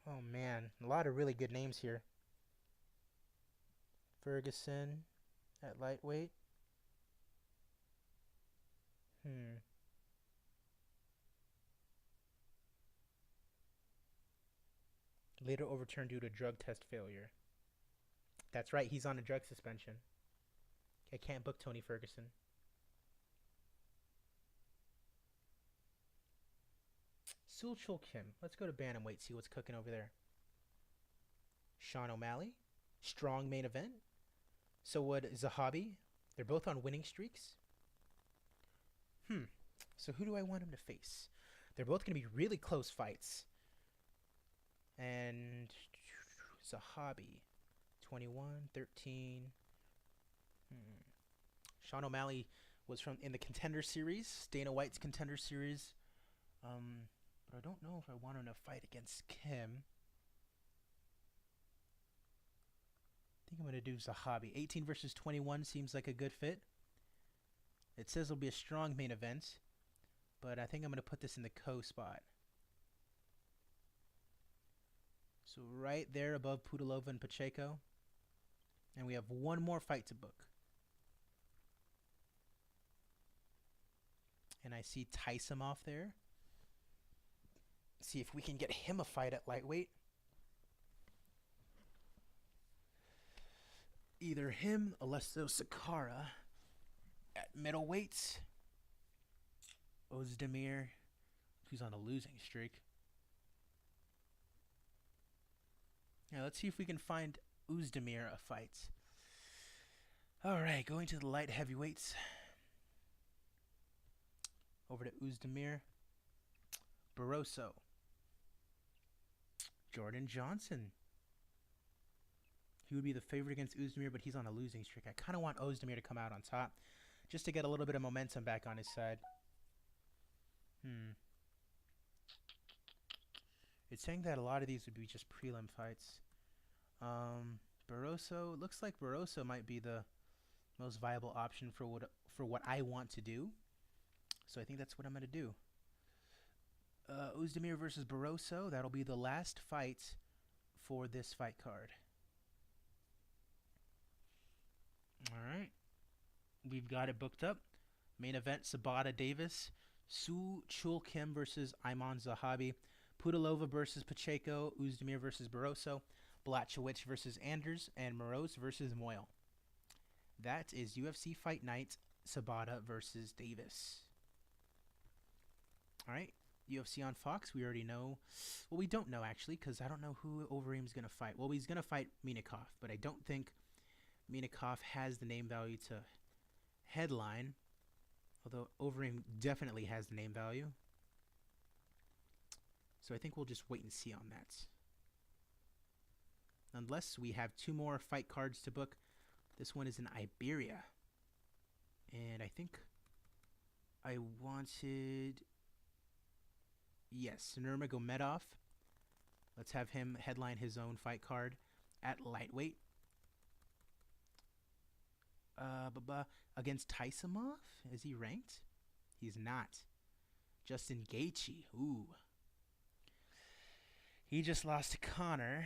Oh, man. A lot of really good names here. Ferguson at lightweight. Later overturned due to drug test failure. That's right, he's on a drug suspension. I can't book Tony Ferguson. So-Chul Kim. Let's go to bantamweight, see what's cooking over there. Sean O'Malley. Strong main event. So would Zahabi. They're both on winning streaks. So who do I want him to face? They're both going to be really close fights. And Zahabi. 21, 13. Sean O'Malley was in the Contender Series, Dana White's Contender Series. But I don't know if I want him to fight against Kim. I think I'm going to do Zahabi. 18 versus 21 seems like a good fit. It says it'll be a strong main event, but I think I'm going to put this in the co-spot. So right there above Pudilova and Pacheco. And we have one more fight to book. And I see Tyson off there. See if we can get him a fight at lightweight. Either him, Alessio Sakara at middleweight. Ozdemir, who's on a losing streak. Now let's see if we can find Ozdemir a fight. All right, going to the light heavyweights. Over to Ozdemir. Barroso. Jordan Johnson. He would be the favorite against Ozdemir, but he's on a losing streak. I kind of want Ozdemir to come out on top just to get a little bit of momentum back on his side. It's saying that a lot of these would be just prelim fights. Barroso, looks like Barroso might be the most viable option for what I want to do. So I think that's what I'm going to do. Ozdemir versus Barroso, that'll be the last fight for this fight card. Alright. We've got it booked up. Main event, Sabata Davis. Su Chul Kim versus Iman Zahabi. Pudilova versus Pacheco. Ozdemir versus Barroso. Blachowicz versus Anders. And Moroz versus Moyle. That is UFC Fight Night, Sabata versus Davis. Alright. UFC on Fox, we already know. Well, we don't know, actually, because I don't know who Overeem's going to fight. Well, he's going to fight Minakov, but I don't think Minakov has the name value to headline, although Overeem definitely has the name value. So I think we'll just wait and see on that. Unless we have 2 more fight cards to book. This one is in Iberia. And I think I wanted... Yes, Nurmagomedov. Let's have him headline his own fight card at lightweight. Against Taisimov? Is he ranked? He's not. Justin Gaethje. Ooh. He just lost to Connor.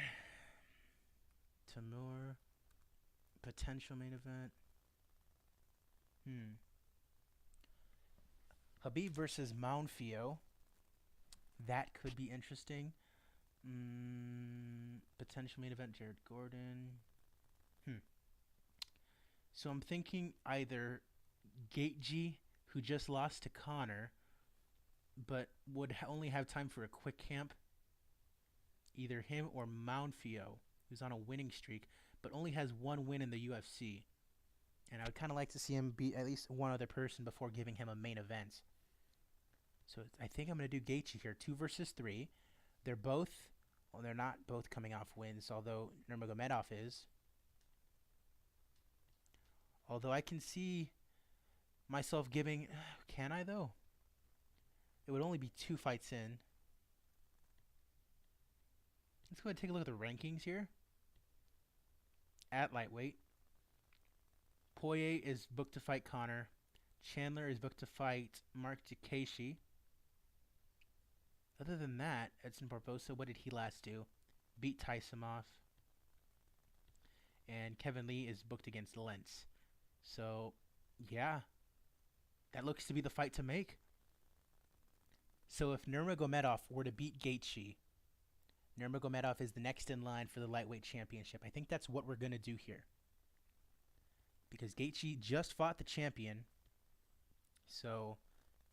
Tamur. Potential main event. Khabib versus Mountfio. That could be interesting. Potential main event, Jared Gordon. So I'm thinking either Gaethje, who just lost to Connor, but would only have time for a quick camp. Either him or Mountfio, who's on a winning streak, but only has 1 win in the UFC. And I would kind of like to see him beat at least one other person before giving him a main event. So I think I'm going to do Gaethje here, 2 versus 3. They're not both coming off wins, although Nurmagomedov is. Although I can see myself giving... Can I, though? It would only be 2 fights in. Let's go ahead and take a look at the rankings here. At lightweight, Poirier is booked to fight Connor. Chandler is booked to fight Mark Diakashi. Other than that, Edson Barbosa, what did he last do? Beat Taisimov. And Kevin Lee is booked against Lentz. So, yeah. That looks to be the fight to make. So if Nurmagomedov were to beat Gaethje, Nurmagomedov is the next in line for the lightweight championship. I think that's what we're going to do here. Because Gaethje just fought the champion. So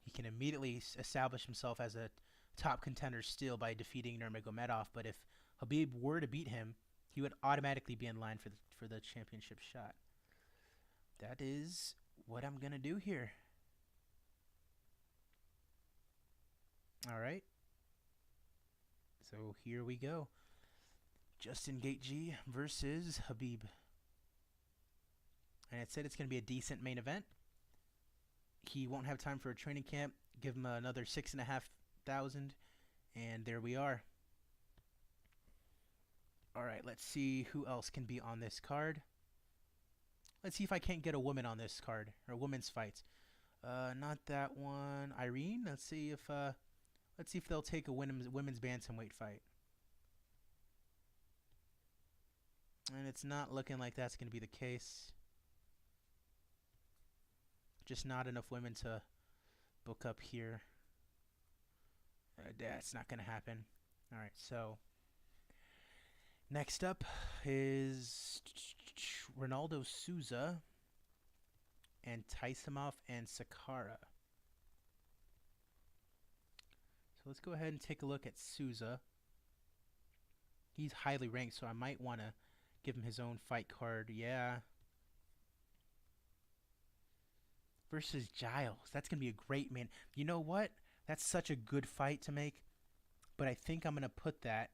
he can immediately establish himself as a top contender still by defeating Nurmagomedov. But if Khabib were to beat him, he would automatically be in line for the championship shot. That is what I'm going to do here. All right. So here we go. Justin Gaethje versus Khabib. And it said it's going to be a decent main event. He won't have time for a training camp. Give him another 6,500. And there we are. All right, let's see who else can be on this card. Let's see if I can't get a woman on this card, or women's fights. Not that one. Irene. Let's see if they'll take a women's bantamweight fight. And it's not looking like that's going to be the case. Just not enough women to book up here. That's not going to happen. All right, so next up is Ronaldo Souza and Taisimov and Sakara. So let's go ahead and take a look at Souza. He's highly ranked, so I might want to give him his own fight card. Yeah. Versus Giles. That's going to be a great man. You know what? That's such a good fight to make. But I think I'm going to put that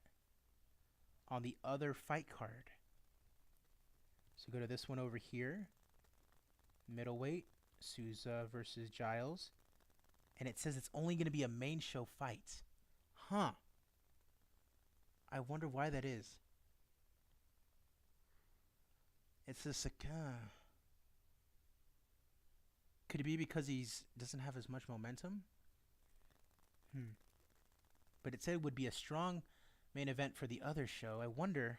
on the other fight card. So go to this one over here. Middleweight. Souza versus Giles. And it says it's only going to be a main show fight. Huh. I wonder why that is. It's this. Could it be because he's doesn't have as much momentum? But it said it would be a strong main event for the other show. I wonder.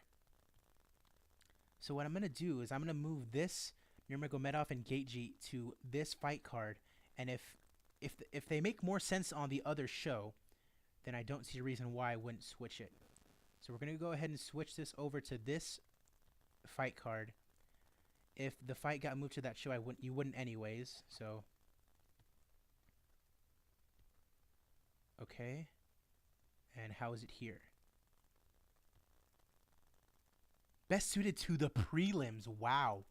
So what I'm going to do is I'm going to move this Nurmagomedov and Gaethje to this fight card. And if they make more sense on the other show, then I don't see a reason why I wouldn't switch it. So we're going to go ahead and switch this over to this fight card. If the fight got moved to that show, you wouldn't anyways. So okay. And how is it here? Best suited to the prelims. Wow.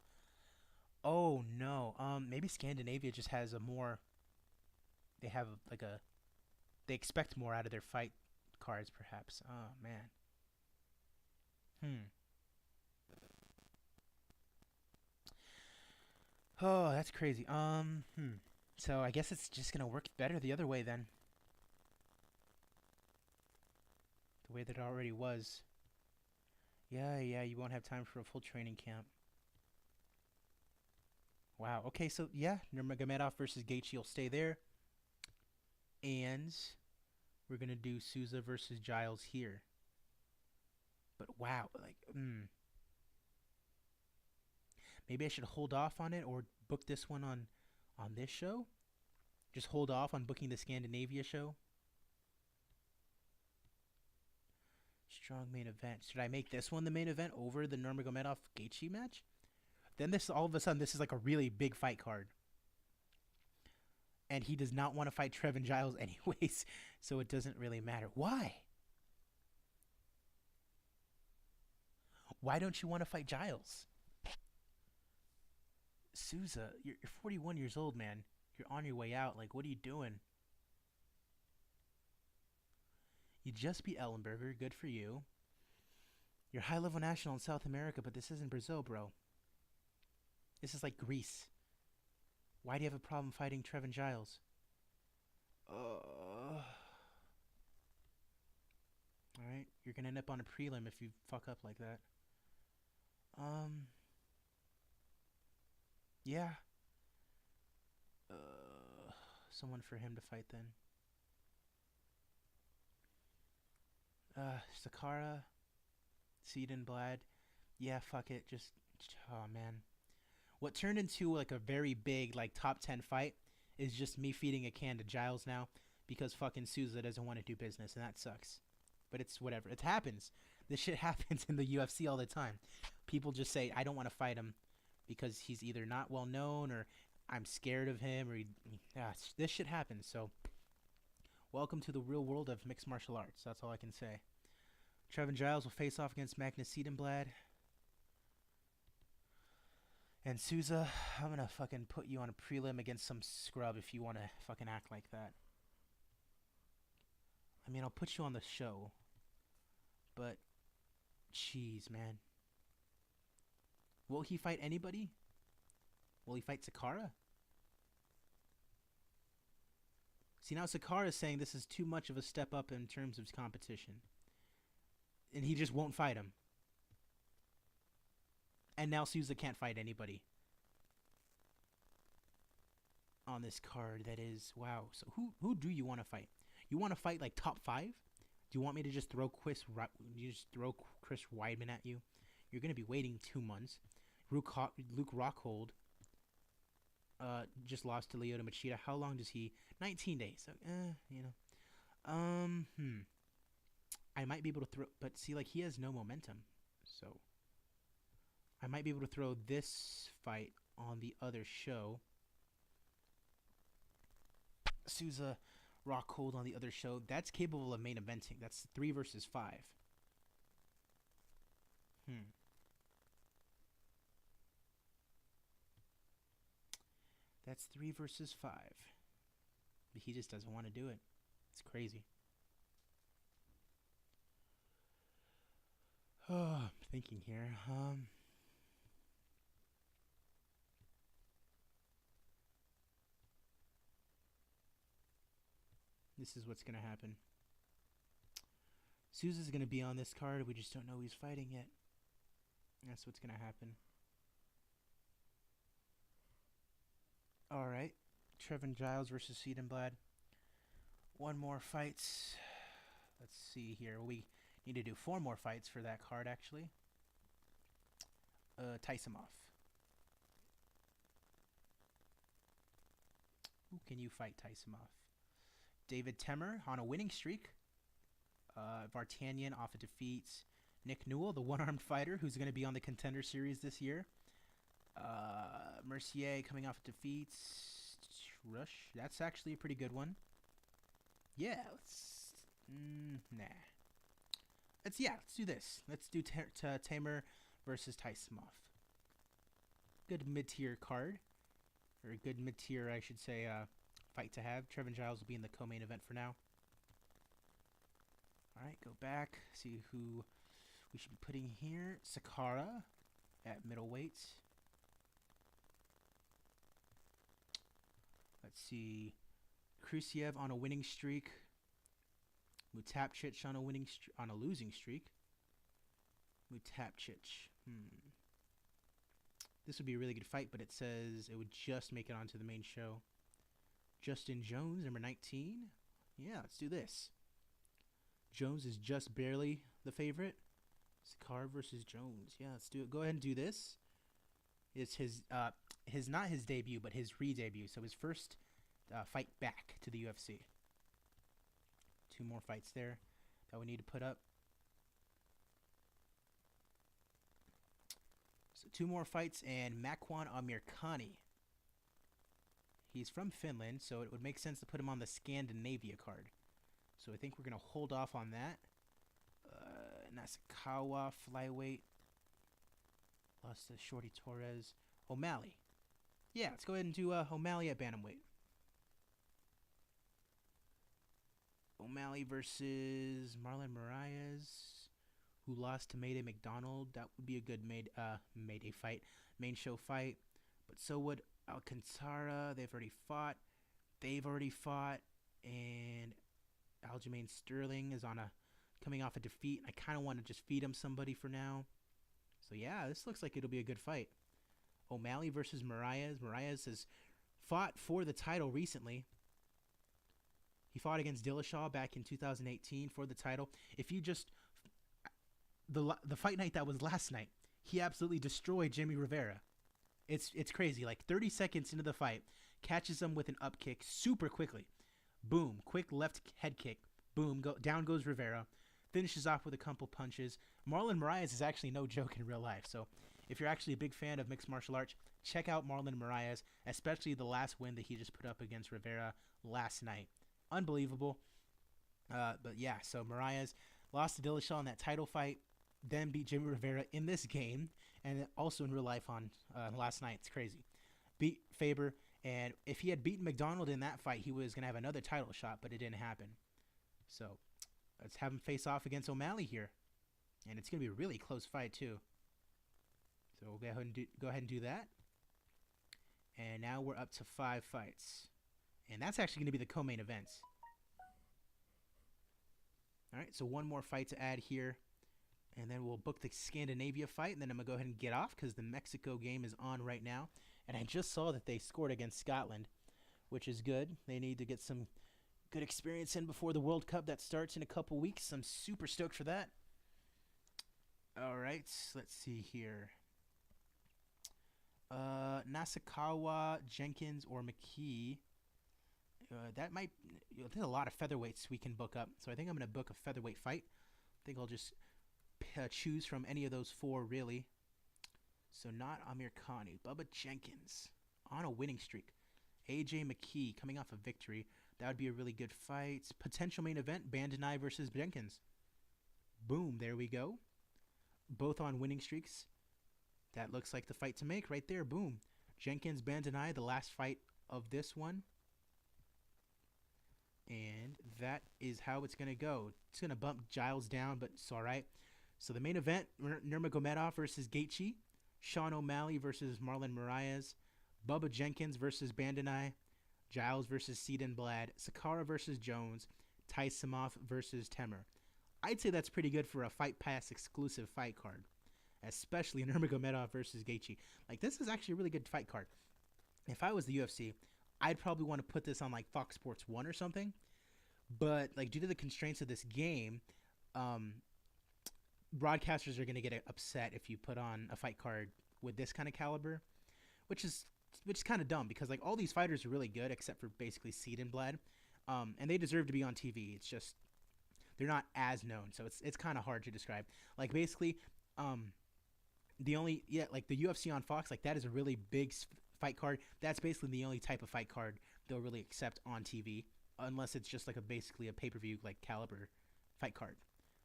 Oh no. Maybe Scandinavia just has a more. They have like a. They expect more out of their fight cards, perhaps. Oh man. Oh, that's crazy. So I guess it's just gonna work better the other way then. The way that it already was. Yeah, you won't have time for a full training camp. Wow. Okay, so yeah, Nurmagomedov versus Gaethje will stay there. And we're gonna do Souza versus Giles here. But wow, like, maybe I should hold off on it or book this one on this show. Just hold off on booking the Scandinavia show. Strong main event. Should I make this one the main event over the Nurmagomedov Gaethje match? Then this all of a sudden this is like a really big fight card. And he does not want to fight Trevin Giles anyways, so it doesn't really matter. Why? Why don't you want to fight Giles? Souza, you're 41 years old, man. You're on your way out. Like, what are you doing? You just beat Ellenberger. Good for you. You're high-level national in South America, but this isn't Brazil, bro. This is like Greece. Why do you have a problem fighting Trevin Giles? Alright, you're gonna end up on a prelim if you fuck up like that. Yeah. Someone for him to fight then. Sakara. Seedenblad. Yeah, fuck it. Just, oh man. What turned into like a very big, like top 10 fight is just me feeding a can to Giles now because fucking Souza doesn't want to do business, and that sucks. But it's whatever. It happens. This shit happens in the UFC all the time. People just say, I don't want to fight him because he's either not well known or I'm scared of him or this shit happens. So welcome to the real world of mixed martial arts. That's all I can say. Trevin Giles will face off against Magnus Seedenblad. And Souza, I'm going to fucking put you on a prelim against some scrub if you want to fucking act like that. I mean, I'll put you on the show. But, jeez, man. Will he fight anybody? Will he fight Sakara? See, now Sakara is saying this is too much of a step up in terms of competition. And he just won't fight him. And now Souza can't fight anybody on this card. That is, wow. So who do you want to fight? You want to fight like top 5? Do you want me to just throw Chris Weidman at you? You're going to be waiting 2 months. Luke Rockhold just lost to Lyoto Machida. How long does he? 19 days. So, you know. I might be able to throw, but see, like, he has no momentum. So I might be able to throw this fight on the other show. Souza Rockhold on the other show. That's capable of main eventing. That's 3 versus 5. That's 3 versus 5. But he just doesn't want to do it. It's crazy. Oh, I'm thinking here. This is what's going to happen. Souza's going to be on this card. We just don't know who he's fighting yet. That's what's going to happen. All right. Trevin Giles versus Siedenblad. One more fight. Let's see here. We need to do 4 more fights for that card, actually. Tysimov. Who can you fight, Tysimov? David Temer on a winning streak. Vartanian off of defeats. Nick Newell, the one-armed fighter, who's going to be on the Contender Series this year. Mercier coming off of defeats. Rush. That's actually a pretty good one. Yeah, let's... nah. Let's do this. Let's do Tamer versus Tysimov. Good mid-tier card. Or a good mid-tier, I should say, fight to have. Trevin Giles will be in the co-main event for now. Alright, go back. See who we should be putting here. Sakara at middleweight. Let's see. Khrushchev on a winning streak. Mutapchich on a losing streak. Mutapchich. This would be a really good fight, but it says it would just make it onto the main show. Justin Jones, number 19. Yeah, let's do this. Jones is just barely the favorite. Sakar versus Jones. Yeah, let's do it. Go ahead and do this. It's his not his debut, but his re-debut. So his first fight back to the UFC. 2 more fights there that we need to put up. So 2 more fights, and Makwan Amirkhani. He's from Finland, so it would make sense to put him on the Scandinavia card. So I think we're going to hold off on that. Nasukawa, flyweight. Lost to Shorty Torres. O'Malley. Yeah, let's go ahead and do O'Malley at bantamweight. O'Malley versus Marlon Moraes, who lost to Mayday McDonald. That would be a good Mayday fight, main show fight. But so would Alcantara. They've already fought. And Aljamain Sterling is coming off a defeat. I kind of want to just feed him somebody for now. So yeah, this looks like it'll be a good fight. O'Malley versus Moraes. Moraes has fought for the title recently. He fought against Dillashaw back in 2018 for the title. If you just... The fight night that was last night, he absolutely destroyed Jimmy Rivera. It's crazy. Like 30 seconds into the fight, catches him with an up kick super quickly. Boom. Quick left head kick. Boom. Down goes Rivera. Finishes off with a couple punches. Marlon Moraes is actually no joke in real life. So if you're actually a big fan of mixed martial arts, check out Marlon Moraes, especially the last win that he just put up against Rivera last night. Unbelievable. But yeah, so Moraes lost to Dillashaw in that title fight, then beat Jimmy Rivera in this game, and also in real life on last night. It's crazy. Beat Faber, and if he had beaten McDonald in that fight, he was going to have another title shot, but it didn't happen. So let's have him face off against O'Malley here. And it's going to be a really close fight, too. So we'll go ahead and do that. And now we're up to 5 fights. And that's actually going to be the co-main events. All right, so 1 more fight to add here. And then we'll book the Scandinavia fight. And then I'm going to go ahead and get off because the Mexico game is on right now. And I just saw that they scored against Scotland, which is good. They need to get some good experience in before the World Cup that starts in a couple weeks. I'm super stoked for that. All right, let's see here. Nasukawa, Jenkins, or McKee. That might... there's a lot of featherweights we can book up. So I think I'm going to book a featherweight fight. I think I'll just choose from any of those 4, really. So not Amirkhani. Bubba Jenkins on a winning streak. AJ McKee coming off a victory. That would be a really good fight. Potential main event, Bandai versus Jenkins. Boom, there we go. Both on winning streaks. That looks like the fight to make right there. Boom. Jenkins, Bandai, the last fight of this one. And that is how it's going to go. It's going to bump Giles down, but it's all right. So the main event, Nurmagomedov versus Gaethje. Sean O'Malley versus Marlon Moraes. Bubba Jenkins versus Bandai. Giles versus Seaton Blad, Sakara versus Jones, Taisimov versus Temer. I'd say that's pretty good for a Fight Pass exclusive fight card, especially Nurmagomedov versus Gaethje. Like, this is actually a really good fight card. If I was the UFC, I'd probably want to put this on like Fox Sports 1 or something. But like, due to the constraints of this game, broadcasters are going to get upset if you put on a fight card with this kind of caliber, which is kind of dumb because like all these fighters are really good except for basically Seed and Blad, and they deserve to be on TV. It's just they're not as known, so it's kind of hard to describe. Like basically, the only like the UFC on Fox, like that is a really big fight card. That's basically the only type of fight card they'll really accept on TV, unless it's just like basically a pay-per-view like caliber fight card.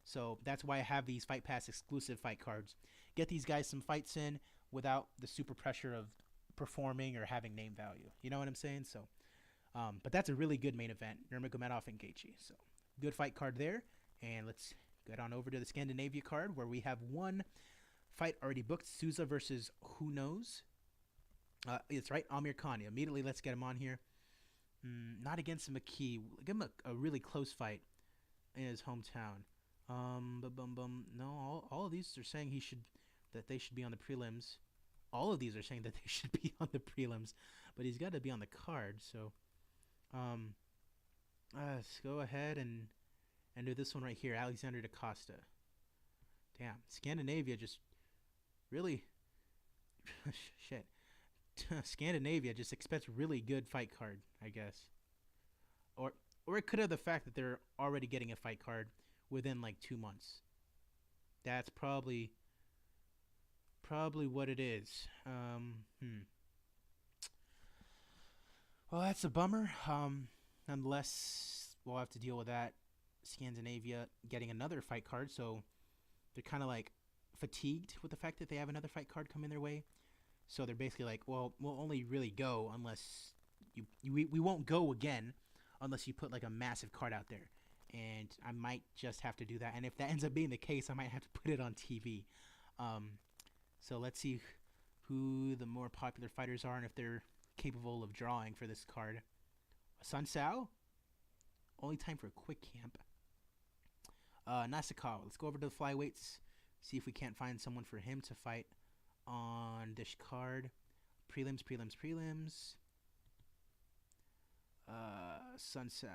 So that's why I have these Fight Pass exclusive fight cards. Get these guys some fights in without the super pressure of performing or having name value. You know what I'm saying? So, but that's a really good main event, Nurmagomedov and Gaethje. So good fight card there. And let's get on over to the Scandinavia card where we have one fight already booked: Souza versus who knows. It's right, Amir Khan. Immediately, let's get him on here. Not against McKee. Give him a really close fight in his hometown. No, all of these are saying that they should be on the prelims. All of these are saying that they should be on the prelims, but he's got to be on the card. So, let's go ahead and do this one right here. Alexander Da Costa. Damn, Scandinavia just really shit. Scandinavia just expects really good fight card, I guess. Or it could have the fact that they're already getting a fight card within like 2 months. That's probably what it is. Well, that's a bummer. Nonetheless, we'll have to deal with that. Scandinavia getting another fight card, so they're kind of like fatigued with the fact that they have another fight card coming their way. So they're basically like, well, we'll only really go unless we won't go again unless you put like a massive card out there. And I might just have to do that. And if that ends up being the case, I might have to put it on TV. So let's see who the more popular fighters are and if they're capable of drawing for this card. Sun Sao? Only time for a quick camp. Nasakawa. Let's go over to the flyweights. See if we can't find someone for him to fight on this card. Prelims. Sun Sao.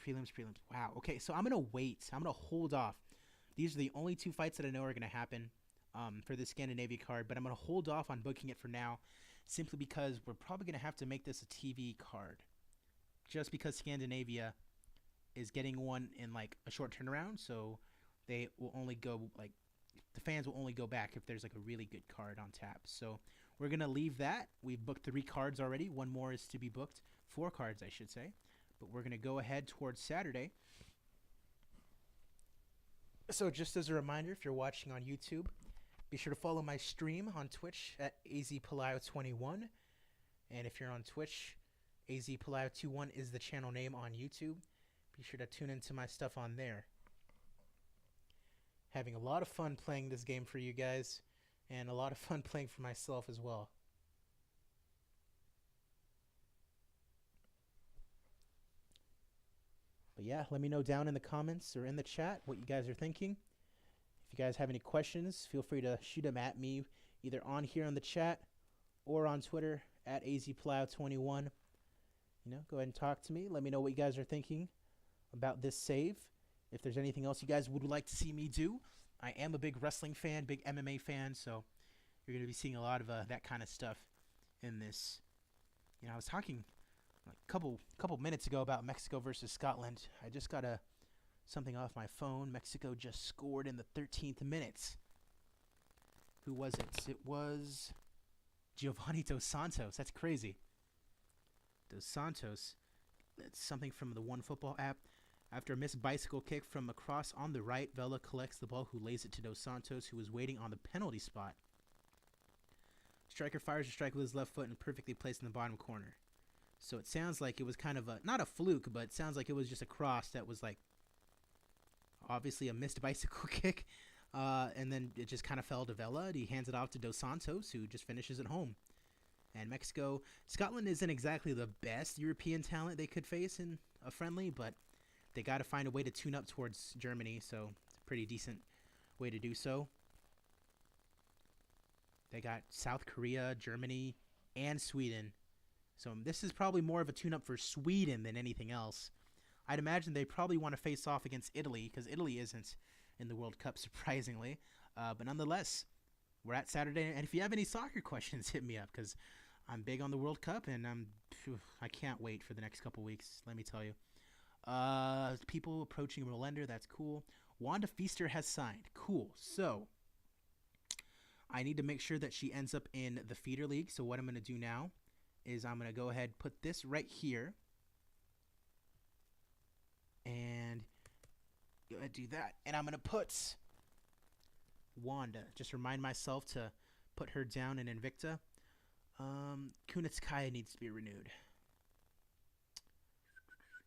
Prelims. Wow. Okay, so I'm going to wait. I'm going to hold off. These are the only two fights that I know are going to happen for the Scandinavia card, but I'm going to hold off on booking it for now simply because we're probably going to have to make this a TV card just because Scandinavia is getting one in like a short turnaround, so they will only go like the fans will only go back if there's like a really good card on tap. So we're going to leave that. We've booked 3 cards already. One more is to be booked. 4 cards, I should say. But we're going to go ahead towards Saturday. So just as a reminder, if you're watching on YouTube, be sure to follow my stream on Twitch at AZPalayo21. And if you're on Twitch, AZPalayo21 is the channel name on YouTube. Be sure to tune into my stuff on there. Having a lot of fun playing this game for you guys, and a lot of fun playing for myself as well. But yeah, let me know down in the comments or in the chat what you guys are thinking. If you guys have any questions, feel free to shoot them at me either on here on the chat or on Twitter at AZPlow21. You know, go ahead and talk to me. Let me know what you guys are thinking about this save. If there's anything else you guys would like to see me do, I am a big wrestling fan, big MMA fan, so you're going to be seeing a lot of that kind of stuff in this. You know, I was talking like a couple minutes ago about Mexico versus Scotland. I just got something off my phone. Mexico just scored in the 13th minute. Who was it? It was Giovanni Dos Santos. That's crazy. Dos Santos. That's something from the One Football app. After a missed bicycle kick from across on the right, Vela collects the ball, who lays it to Dos Santos, who is waiting on the penalty spot. Striker fires a strike with his left foot and perfectly placed in the bottom corner. So it sounds like it was kind of not a fluke, but it sounds like it was just a cross that was like obviously a missed bicycle kick. And then it just kind of fell to Vela. He hands it off to Dos Santos, who just finishes it home. and Mexico. Scotland isn't exactly the best European talent they could face in a friendly, but they got to find a way to tune up towards Germany, so it's a pretty decent way to do so. They got South Korea, Germany, and Sweden. So this is probably more of a tune-up for Sweden than anything else. I'd imagine they probably want to face off against Italy, because Italy isn't in the World Cup, surprisingly. But nonetheless, we're at Saturday, and if you have any soccer questions, hit me up, because I'm big on the World Cup, and I can't wait for the next couple weeks, let me tell you. People approaching Rolender, that's cool. Wanda Feaster has signed. Cool. So, I need to make sure that she ends up in the feeder league. So what I'm going to do now is I'm going to go ahead and put this right here. And go ahead and do that. And I'm going to put Wanda. Just remind myself to put her down in Invicta. Kunitskaya needs to be renewed.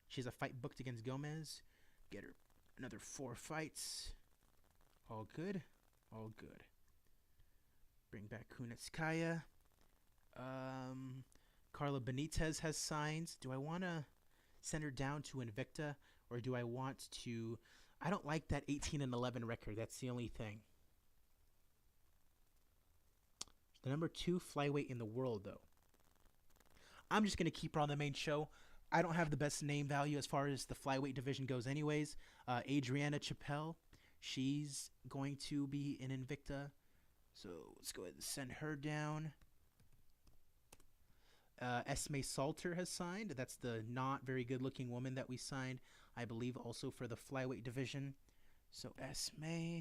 She has a fight booked against Gomez. Get her another 4 fights. All good. All good. Bring back Kunitskaya. Carla Benitez has signs. Do I want to send her down to Invicta, or do I want to... I don't like that 18-11 record. That's the only thing. The number 2 flyweight in the world, though. I'm just going to keep her on the main show. I don't have the best name value as far as the flyweight division goes anyways. Adriana Chappelle, she's going to be in Invicta. So let's go ahead and send her down. Esme Salter has signed. That's the not very good looking woman that we signed, I believe, also for the flyweight division. So Esme.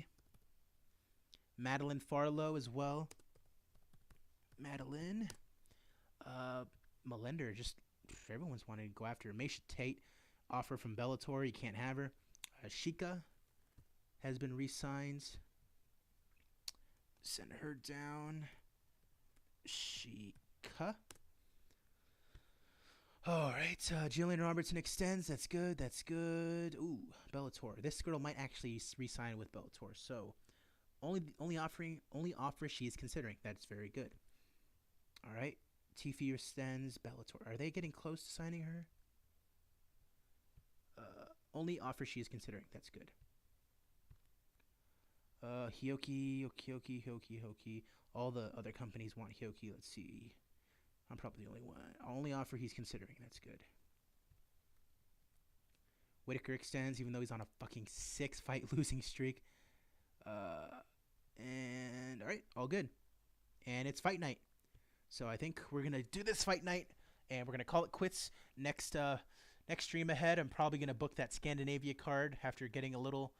Madeline Farlow as well. Madeline. Melender, just everyone's wanting to go after her. Miesha Tate, offer from Bellator. You can't have her. Shika has been re-signed. Send her down. Shika. All right. Jillian Robertson extends. That's good. That's good. Ooh, Bellator. This girl might actually re-sign with Bellator. So, only offer she is considering. That's very good. All right. Tiffy extends. Bellator. Are they getting close to signing her? Only offer she is considering. That's good. Hioki. All the other companies want Hioki. Let's see. I'm probably the only one. Only offer he's considering. That's good. Whitaker extends, even though he's on a fucking 6-fight losing streak. And all right, all good. And it's fight night. So I think we're gonna do this fight night, and we're gonna call it quits. Next stream ahead, I'm probably gonna book that Scandinavia card after getting a little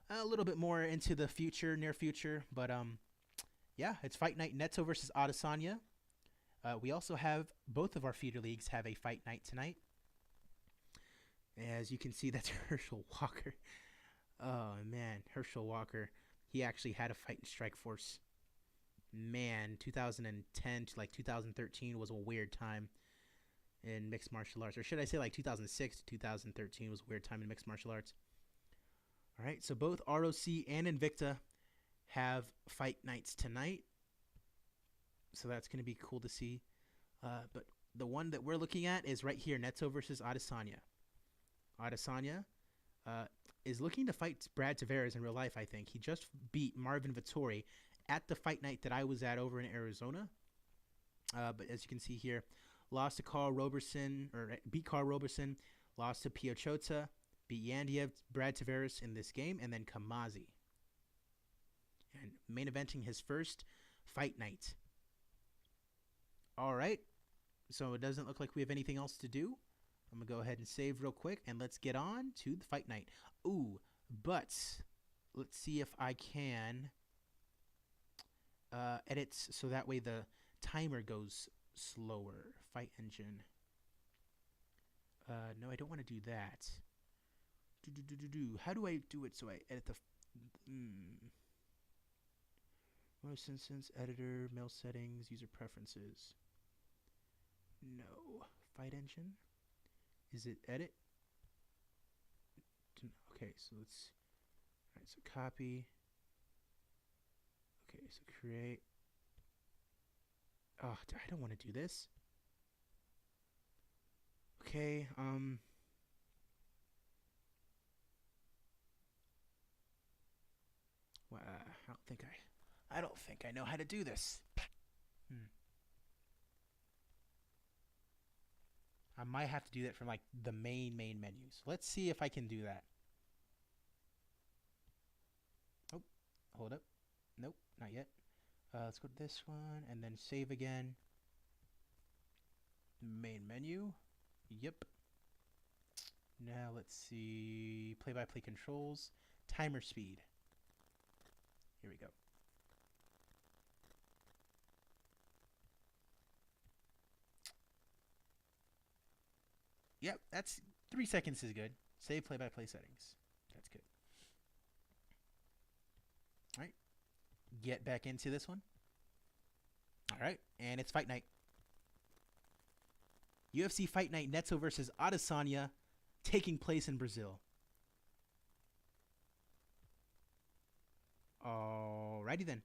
bit more into the future, near future. But yeah, it's fight night. Neto versus Adesanya. We also have both of our feeder leagues have a fight night tonight. As you can see, that's Herschel Walker. Oh man, Herschel Walker. He actually had a fight in Strikeforce. Man, 2010 to like 2013 was a weird time in mixed martial arts. Or should I say like 2006 to 2013 was a weird time in mixed martial arts. All right, so both ROC and Invicta have fight nights tonight. So that's going to be cool to see. But the one that we're looking at is right here, Neto versus Adesanya. Adesanya is looking to fight Brad Tavares in real life, I think. He just beat Marvin Vettori at the fight night that I was at over in Arizona. But as you can see here, lost to Carl Roberson, or beat Carl Roberson, lost to Pio Chota, beat Yandiev, Brad Tavares in this game, and then Kamazi. And main eventing his first fight night. All right, so it doesn't look like we have anything else to do. I'm going to go ahead and save real quick, and let's get on to the fight night. Ooh, but let's see if I can edit so that way the timer goes slower. Fight engine. No, I don't want to do that. How do I do it so I edit the... Most instance, editor, mail settings, user preferences. No. Fight engine? Is it edit? Okay, so let's... Alright, so copy. Okay, so create. Oh, I don't want to do this. Okay. Well, I don't think I know how to do this. Hmm. I might have to do that from like the main menus. Let's see if I can do that. Oh, hold up. Nope, not yet. Let's go to this one and then save again. Main menu. Yep. Now let's see. Play-by-play controls. Timer speed. Here we go. Yep, that's 3 seconds is good. Save play-by-play settings. That's good. All right. Get back into this one. All right, and it's Fight Night. UFC Fight Night Neto versus Adesanya, taking place in Brazil. Alrighty then.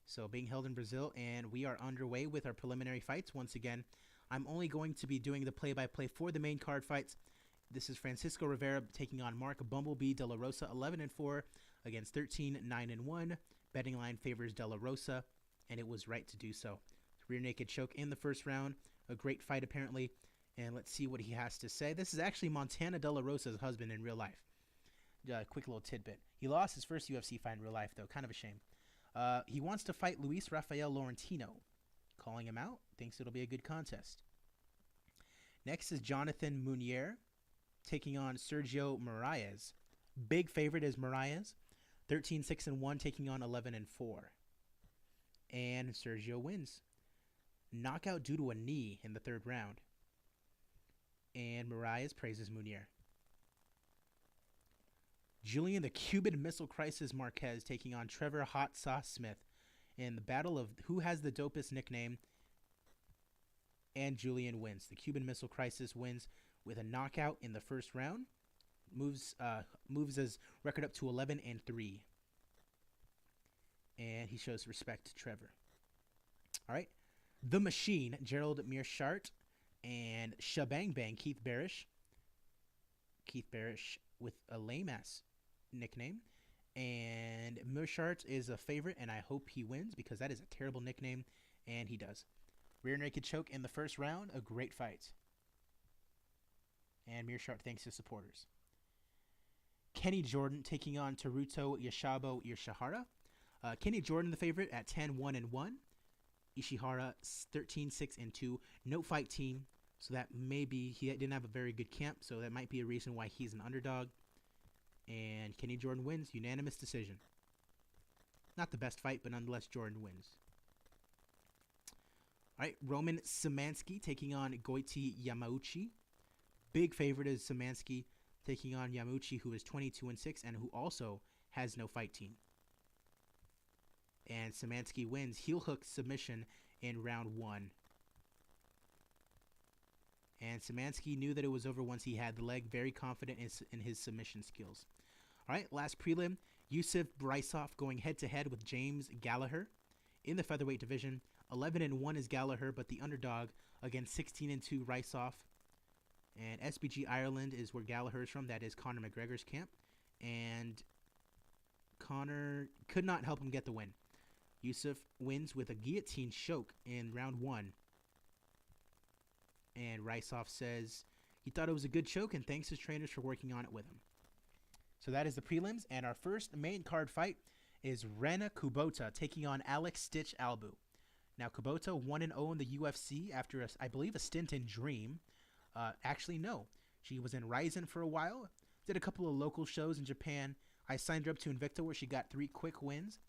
So being held in Brazil, and we are underway with our preliminary fights. Once again, I'm only going to be doing the play-by-play for the main card fights. This is Francisco Rivera taking on Mark Bumblebee De La Rosa, 11-4 against 13-9-1. Betting line favors De La Rosa, and it was right to do so. Rear naked choke in the first round. A great fight apparently, and let's see what he has to say. This is actually Montana De La Rosa's husband in real life. Quick little tidbit. He lost his first UFC fight in real life, though. Kind of a shame. He wants to fight Luis Rafael Laurentino. Calling him out. Thinks it'll be a good contest. Next is Jonathan Munier taking on Sergio Moraes. Big favorite is Moraes. 13-6-1 taking on 11-4. And Sergio wins. Knockout due to a knee in the third round. And Moraes praises Munier. Julian the Cuban Missile Crisis Marquez taking on Trevor Hot Sauce Smith in the battle of who has the dopest nickname. And Julian wins. The Cuban Missile Crisis wins with a knockout in the first round. Moves his record up to 11-3. And he shows respect to Trevor. All right. The Machine, Gerald Mearshart, and Shabang Bang, Keith Barish. Keith Barish with a lame-ass nickname. And Mearshart is a favorite, and I hope he wins because that is a terrible nickname, and he does. Rear naked choke in the first round, a great fight. And Mearshart thanks his supporters. Kenny Jordan taking on Teruto Yashabo Ishihara. Kenny Jordan the favorite at 10-1-1. Ishihara 13-6-2. No fight team, so that maybe he didn't have a very good camp, so that might be a reason why he's an underdog. And Kenny Jordan wins, unanimous decision. Not the best fight, but nonetheless Jordan wins. All right, Roman Szymanski taking on Goiti Yamauchi. Big favorite is Szymanski taking on Yamauchi, who is 22-6 and who also has no fight team. And Szymanski wins heel hook submission in round 1. And Szymanski knew that it was over once he had the leg, very confident in his submission skills. All right, last prelim, Yusuf Brysov going head-to-head with James Gallagher. In the featherweight division, 11-1 is Gallagher, but the underdog against 16-2 Brysov. And SBG Ireland is where Gallagher is from. That is Conor McGregor's camp. And Conor could not help him get the win. Yusuf wins with a guillotine choke in round 1. And Rysov says he thought it was a good choke and thanks his trainers for working on it with him. So that is the prelims. And our first main card fight is Rena Kubota taking on Alex Stitch Albu. Now, Kubota 1-0 in the UFC after, I believe, a stint in Dream. Actually, no. She was in Ryzen for a while. Did a couple of local shows in Japan. I signed her up to Invicta where she got 3 quick wins.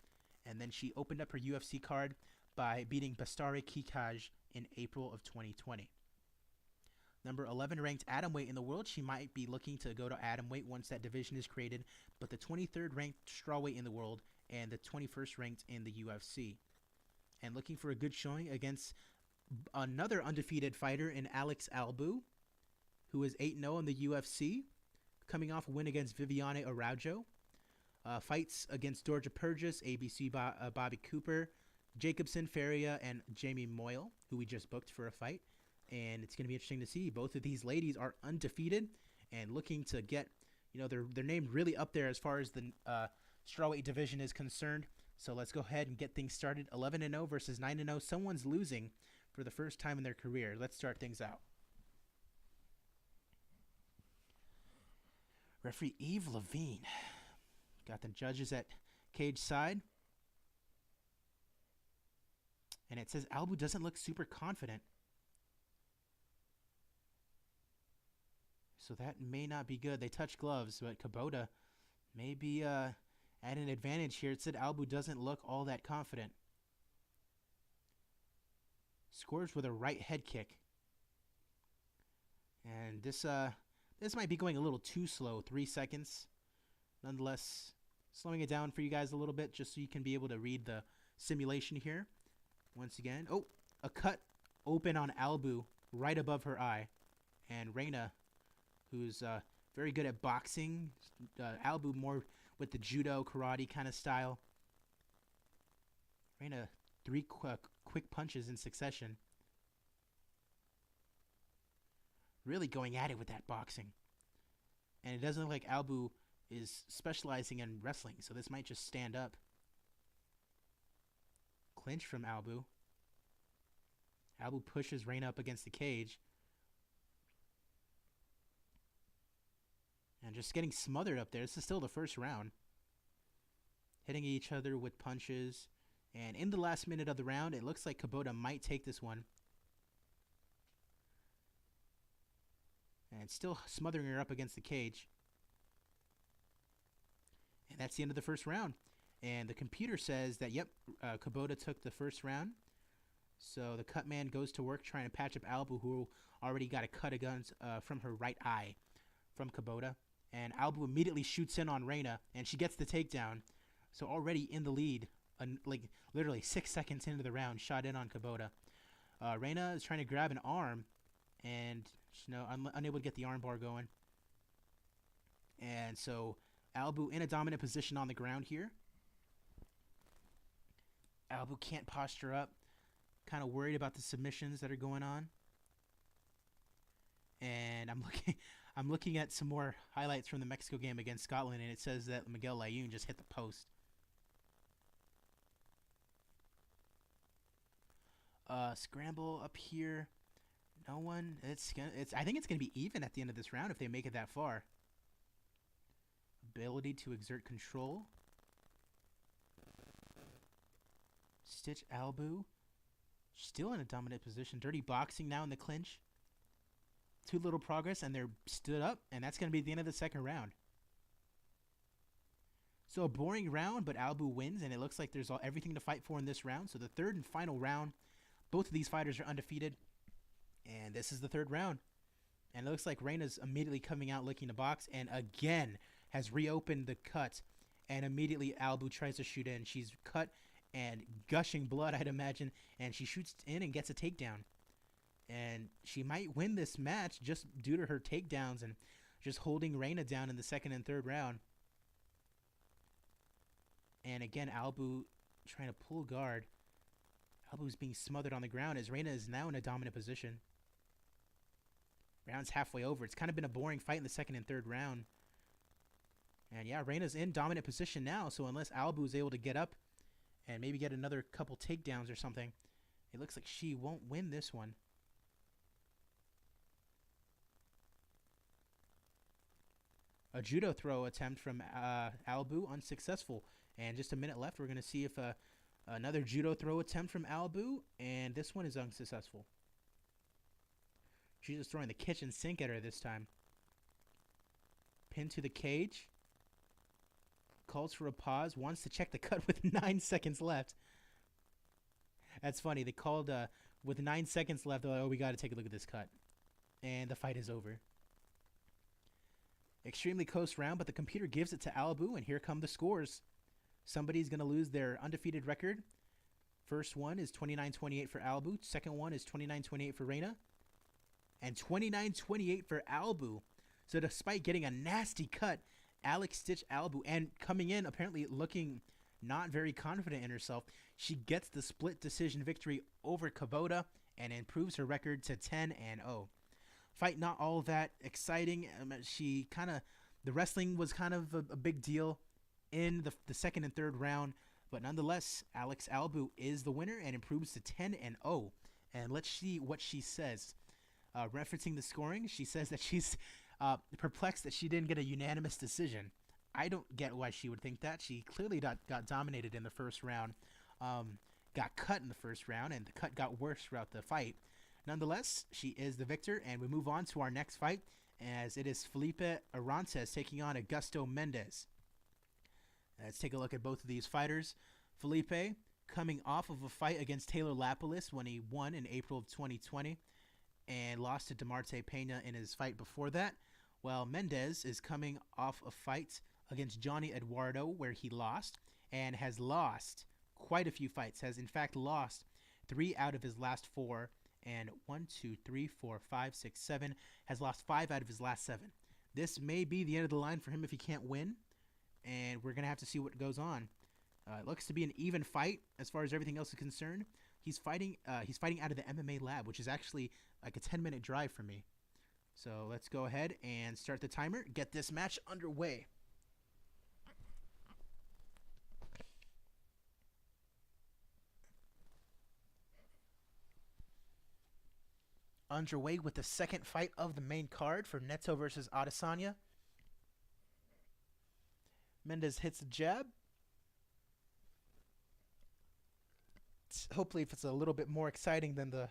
And then she opened up her UFC card by beating Bastare Kikaj in April of 2020. Number 11 ranked atomweight in the world. She might be looking to go to atomweight once that division is created. But the 23rd ranked strawweight in the world and the 21st ranked in the UFC. And looking for a good showing against another undefeated fighter in Alex Albu, who is 8-0 in the UFC, coming off a win against Viviane Araujo. Fights against Dorja Purgis, ABC Bobby Cooper, Jacobson, Faria, and Jamie Moyle, who we just booked for a fight. And it's going to be interesting to see. Both of these ladies are undefeated and looking to get, their name really up there as far as the strawweight division is concerned. So let's go ahead and get things started. 11-0 versus 9-0. Someone's losing for the first time in their career. Let's start things out. Referee Eve Levine. Got the judges at cage side. And it says Albu doesn't look super confident. So that may not be good. They touch gloves, but Kubota may be at an advantage here. It said Albu doesn't look all that confident. Scores with a right head kick. And this might be going a little too slow. 3 seconds. Nonetheless, slowing it down for you guys a little bit just so you can be able to read the simulation here. Once again. Oh, a cut open on Albu right above her eye. And Reina, who's very good at boxing. Albu more with the judo, karate kind of style. Reina, 3 quick punches in succession. Really going at it with that boxing. And it doesn't look like Albu is specializing in wrestling, so this might just stand up. Clinch from Albu. Albu pushes Reina up against the cage. And just getting smothered up there. This is still the first round. Hitting each other with punches. And in the last minute of the round, it looks like Kubota might take this one. And still smothering her up against the cage. And that's the end of the first round. And the computer says that, yep, Kubota took the first round. So the cut man goes to work trying to patch up Albu, who already got a cut against, from her right eye from Kubota. And Albu immediately shoots in on Reina, and she gets the takedown. So already in the lead, like literally 6 seconds into the round, shot in on Kubota. Reina is trying to grab an arm, and unable to get the arm bar going. And so Albu in a dominant position on the ground here. Albu can't posture up. Kind of worried about the submissions that are going on. And I'm looking at some more highlights from the Mexico game against Scotland, and it says that Miguel Layun just hit the post. Scramble up here. No one. I think it's gonna be even at the end of this round if they make it that far. Ability to exert control. Stitch Albu. Still in a dominant position. Dirty boxing now in the clinch. Too little progress, and they're stood up, and that's going to be the end of the second round. So a boring round, but Albu wins, and it looks like there's everything to fight for in this round. So the third and final round, both of these fighters are undefeated, and this is the third round. And it looks like Reina's immediately coming out looking to box, and again has reopened the cut, and immediately Albu tries to shoot in. She's cut and gushing blood, I'd imagine, and she shoots in and gets a takedown. And she might win this match just due to her takedowns and just holding Reina down in the second and third round. And again, Albu trying to pull guard. Albu's being smothered on the ground as Reina is now in a dominant position. Round's halfway over. It's kind of been a boring fight in the second and third round. And yeah, Reina's in dominant position now, so unless Albu is able to get up and maybe get another couple takedowns or something, it looks like she won't win this one. A judo throw attempt from Albu, unsuccessful. And just a minute left. We're going to see if another judo throw attempt from Albu, and this one is unsuccessful. She's just throwing the kitchen sink at her this time. Pin to the cage. Calls for a pause. Wants to check the cut with 9 seconds left. That's funny. They called with 9 seconds left. They're like, oh, we got to take a look at this cut. And the fight is over. Extremely close round, but the computer gives it to Albu, and here come the scores. Somebody's going to lose their undefeated record. First one is 29-28 for Albu. Second one is 29-28 for Reina. And 29-28 for Albu. So despite getting a nasty cut, Alex stitched Albu, and coming in apparently looking not very confident in herself. She gets the split decision victory over Kubota and improves her record to 10-0. Fight not all that exciting. The wrestling was kind of a big deal in the second and third round, but nonetheless, Alex Albu is the winner and improves to 10-0. And let's see what she says. Referencing the scoring, she says that she's perplexed that she didn't get a unanimous decision. I don't get why she would think that. She clearly got dominated in the first round, got cut in the first round, and the cut got worse throughout the fight. Nonetheless, she is the victor, and we move on to our next fight, as it is Felipe Arantes taking on Augusto Mendez. Let's take a look at both of these fighters. Felipe, coming off of a fight against Taylor Lapilus when he won in April of 2020 and lost to DeMarte Pena in his fight before that, while Mendez is coming off a fight against Johnny Eduardo where he lost and has lost quite a few fights, has in fact lost 3 out of his last 4, and 1, 2, 3, 4, 5, 6, 7, has lost 5 out of his last 7. This may be the end of the line for him if he can't win, and we're going to have to see what goes on. It looks to be an even fight as far as everything else is concerned. He's fighting out of the MMA lab, which is actually like a 10-minute drive for me. So let's go ahead and start the timer, get this match underway. Underway with the second fight of the main card for Neto versus Adesanya. Mendez hits a jab. Hopefully if it's a little bit more exciting than the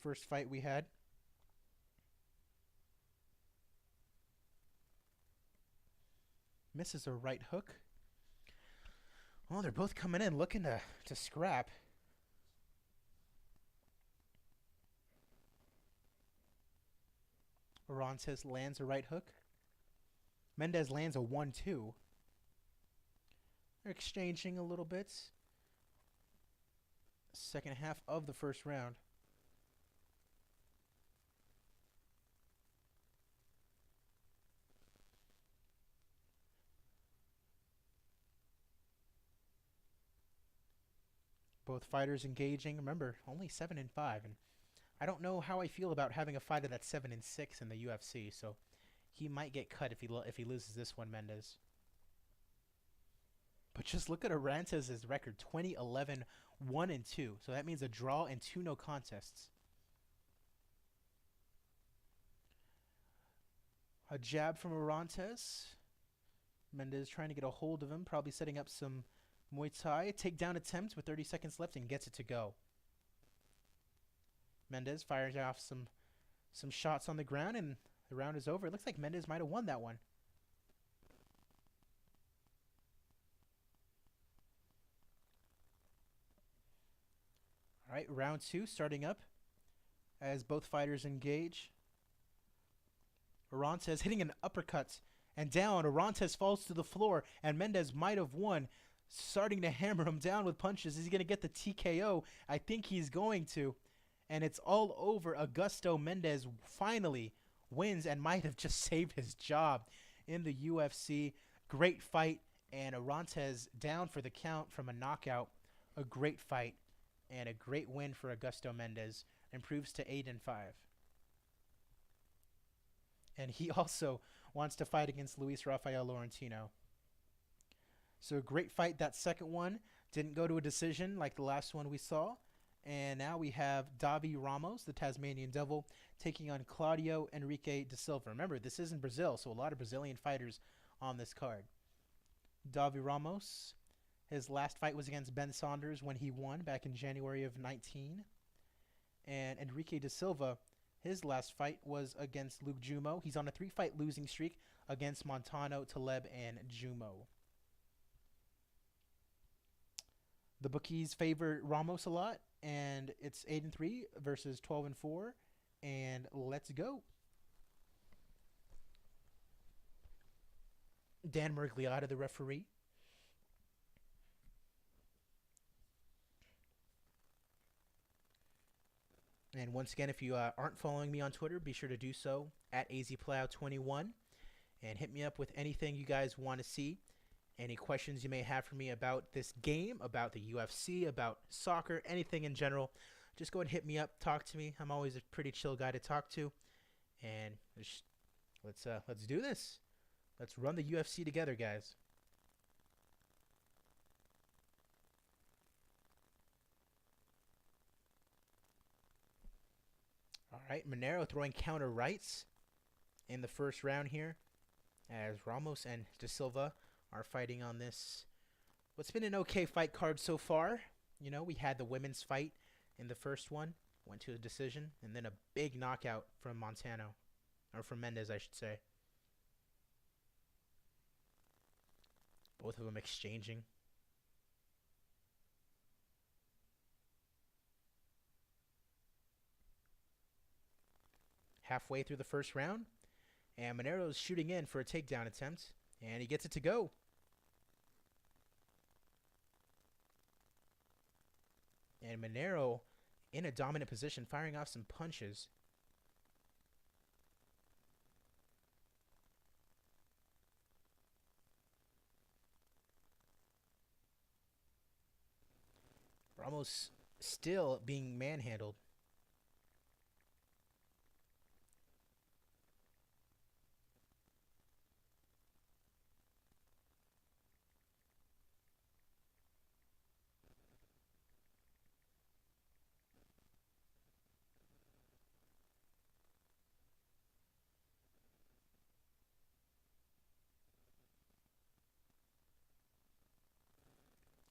first fight we had. Misses a right hook. Well, they're both coming in looking to scrap. Arantes lands a right hook. Mendez lands a 1-2. They're exchanging a little bit. Second half of the first round. Both fighters engaging. Remember, only 7-5, and I don't know how I feel about having a fighter that's 7-6 in the UFC. So he might get cut if he loses this one, Mendez. But just look at Arantes' record: 20-11, 1-2. So that means a draw and 2 no contests. A jab from Arantes. Mendez trying to get a hold of him, probably setting up some Muay Thai takedown attempt with 30 seconds left and gets it to go. Mendez fires off some shots on the ground, and the round is over. It looks like Mendez might have won that one. All right, round 2 starting up as both fighters engage. Arantes hitting an uppercut and down. Arantes falls to the floor, and Mendez might have won. Starting to hammer him down with punches. Is he going to get the TKO? I think he's going to. And it's all over. Augusto Mendez finally wins and might have just saved his job in the UFC. Great fight, and Arantes down for the count from a knockout. A great fight and a great win for Augusto Mendez. Improves to 8-5. And he also wants to fight against Luis Rafael Laurentino. So a great fight. That second one didn't go to a decision like the last one we saw. And now we have Davi Ramos, the Tasmanian Devil, taking on Claudio Henrique da Silva. Remember, this is in Brazil, so a lot of Brazilian fighters on this card. Davi Ramos, his last fight was against Ben Saunders when he won back in January of 19. And Henrique da Silva, his last fight was against Luke Jumo. He's on a 3-fight losing streak against Montano, Taleb, and Jumo. The bookies favor Ramos a lot, and it's 8-3 versus 12-4, and let's go. Dan Mergliotta, the referee. And once again, if you aren't following me on Twitter, be sure to do so at AZPlow21, and hit me up with anything you guys want to see. Any questions you may have for me about this game, about the UFC, about soccer, anything in general, just go and hit me up, talk to me. I'm always a pretty chill guy to talk to, and let's do this. Let's run the UFC together, guys. All right, Monero throwing counter rights in the first round here, as Ramos and De Silva are fighting on this. What's been an okay fight card so far? You know, we had the women's fight in the first one, went to a decision, and then a big knockout from Montano, or from Mendez, I should say. Both of them exchanging. Halfway through the first round, and Monero's shooting in for a takedown attempt, and he gets it to go. And Monero in a dominant position, firing off some punches. Ramos still being manhandled.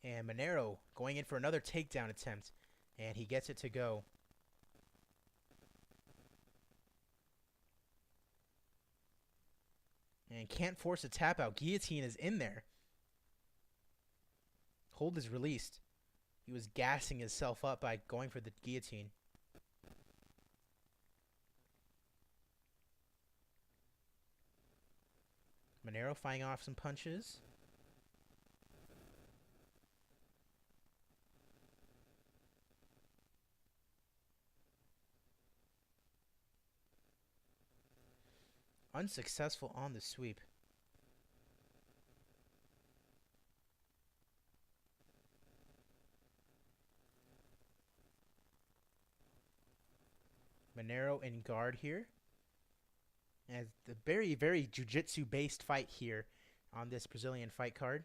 And Monero going in for another takedown attempt. And he gets it to go. And can't force a tap out. Guillotine is in there. Hold is released. He was gassing himself up by going for the guillotine. Monero firing off some punches. Unsuccessful on the sweep. Monero in guard here. As the very, very jiu-jitsu based fight here on this Brazilian fight card.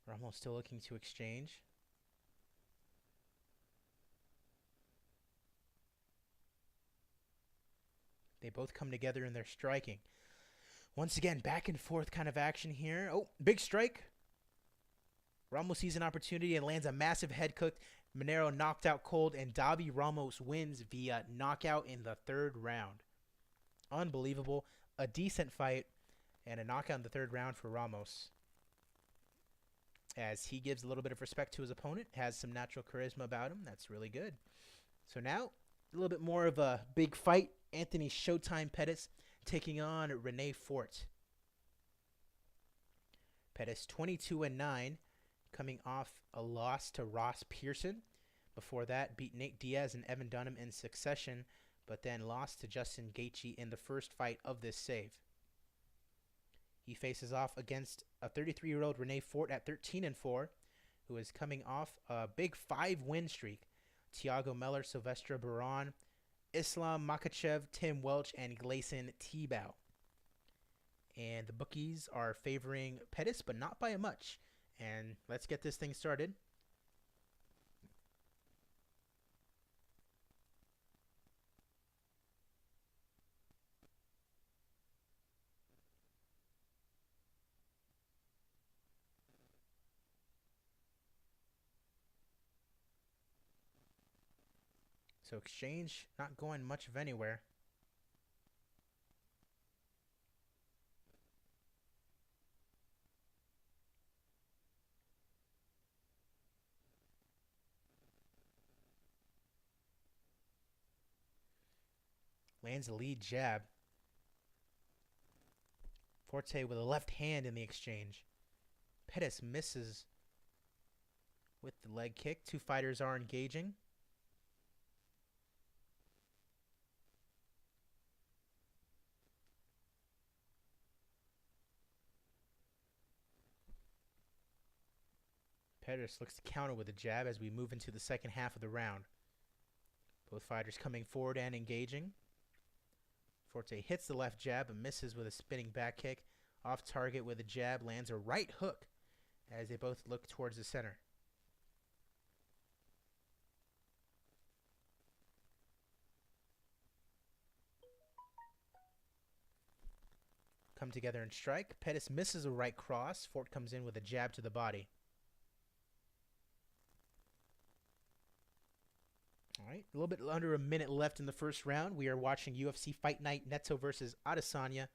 Ramos still looking to exchange. They both come together in their striking. Once again, back and forth kind of action here. Oh, big strike. Ramos sees an opportunity and lands a massive head cook. Monero knocked out cold, and Davi Ramos wins via knockout in the third round. Unbelievable. A decent fight and a knockout in the third round for Ramos, as he gives a little bit of respect to his opponent, has some natural charisma about him. That's really good. So now, a little bit more of a big fight. Anthony Showtime Pettis taking on Rene Fort. Pettis 22-9, coming off a loss to Ross Pearson. Before that, beat Nate Diaz and Evan Dunham in succession, but then lost to Justin Gaethje in the first fight of this save. He faces off against a 33-year-old Rene Fort at 13-4, who is coming off a big 5-win streak. Thiago Meller, Silvestre Baron, Islam Makhachev, Tim Welch, and Gleison Tebow. And the bookies are favoring Pettis, but not by much. And let's get this thing started. So exchange not going much of anywhere. Lands a lead jab. Forte with a left hand in the exchange. Pettis misses with the leg kick. Two fighters are engaging. Pettis looks to counter with a jab as we move into the second half of the round. Both fighters coming forward and engaging. Forte hits the left jab and misses with a spinning back kick. Off target with a jab, lands a right hook as they both look towards the center. Come together and strike. Pettis misses a right cross. Fort comes in with a jab to the body. All right, a little bit under a minute left in the first round. We are watching UFC Fight Night Neto versus Adesanya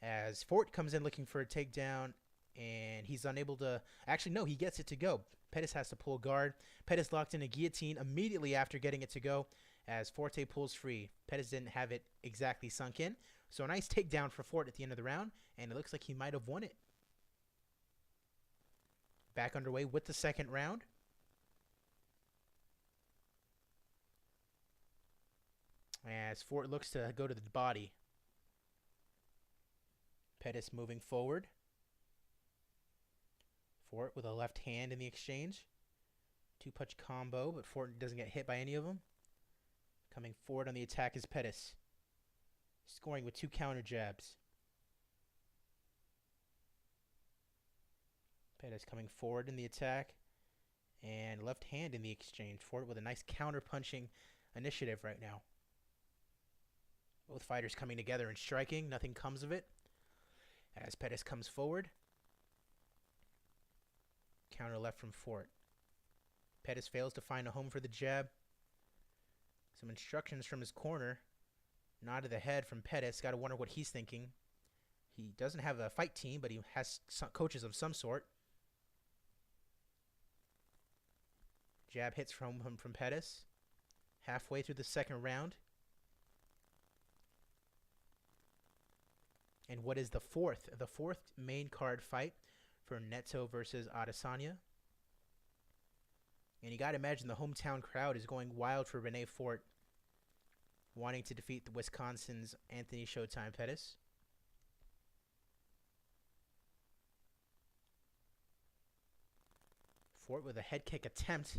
as Fort comes in looking for a takedown, and he's unable to. Actually, no, he gets it to go. Pettis has to pull guard. Pettis locked in a guillotine immediately after getting it to go as Forte pulls free. Pettis didn't have it exactly sunk in, so a nice takedown for Fort at the end of the round, and it looks like he might have won it. Back underway with the second round. As Fort looks to go to the body. Pettis moving forward. Fort with a left hand in the exchange. Two-punch combo, but Fort doesn't get hit by any of them. Coming forward on the attack is Pettis. Scoring with two counter jabs. Pettis coming forward in the attack. And left hand in the exchange. Fort with a nice counter-punching initiative right now. Both fighters coming together and striking. Nothing comes of it. As Pettis comes forward. Counter left from Fort. Pettis fails to find a home for the jab. Some instructions from his corner. Nod to the head from Pettis. Got to wonder what he's thinking. He doesn't have a fight team, but he has some coaches of some sort. Jab hits from Pettis. Halfway through the second round. And what is the fourth main card fight for Neto versus Adesanya. And you got to imagine the hometown crowd is going wild for Renee Fort, wanting to defeat the Wisconsin's Anthony Showtime Pettis. Fort with a head kick attempt.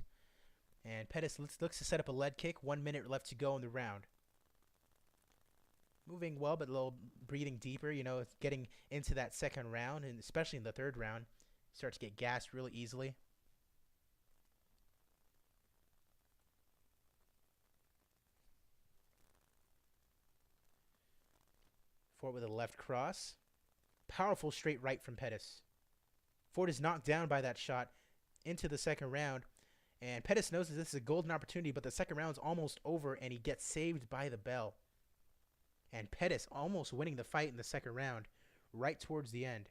And Pettis looks to set up a leg kick. 1 minute left to go in the round. Moving well, but a little breathing deeper, getting into that second round, and especially in the third round, starts to get gassed really easily. Fort with a left cross. Powerful straight right from Pettis. Fort is knocked down by that shot into the second round, and Pettis knows that this is a golden opportunity, but the second round is almost over, and he gets saved by the bell. And Pettis almost winning the fight in the second round, right towards the end.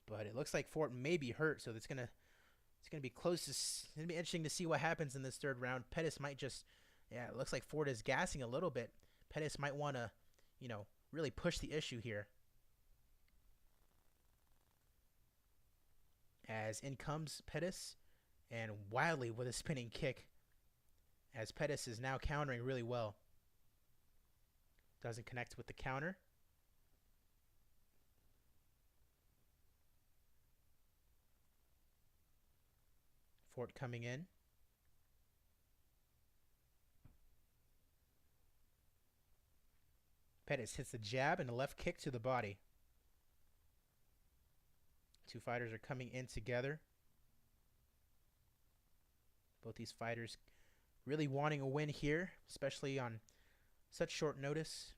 But it looks like Fort may be hurt, so it's gonna be close. It's gonna be interesting to see what happens in this third round. Pettis might just, it looks like Fort is gassing a little bit. Pettis might want to, really push the issue here. As in comes Pettis, and wildly with a spinning kick. As Pettis is now countering really well. Doesn't connect with the counter. Fort coming in. Pettis hits the jab and a left kick to the body. Two fighters are coming in together. Both these fighters really wanting a win here, especially on such short notice.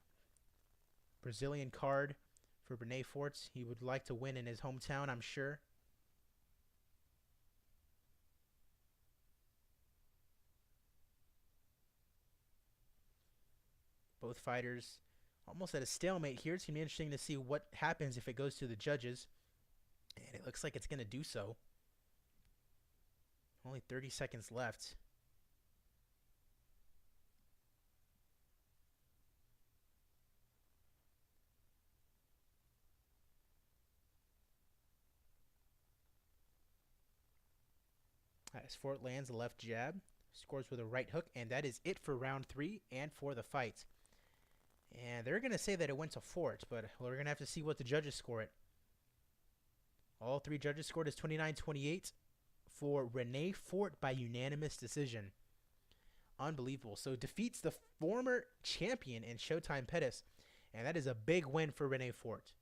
Brazilian card for Renee Forts. He would like to win in his hometown, I'm sure. Both fighters almost at a stalemate here. It's going to be interesting to see what happens if it goes to the judges. And it looks like it's going to do so. Only 30 seconds left. As Fort lands a left jab, scores with a right hook, and that is it for round 3 and for the fight. And they're going to say that it went to Fort, but we're going to have to see what the judges score it. All 3 judges scored as 29-28 for Renee Fort by unanimous decision. Unbelievable. So defeats the former champion in Showtime Pettis, and that is a big win for Renee Fort.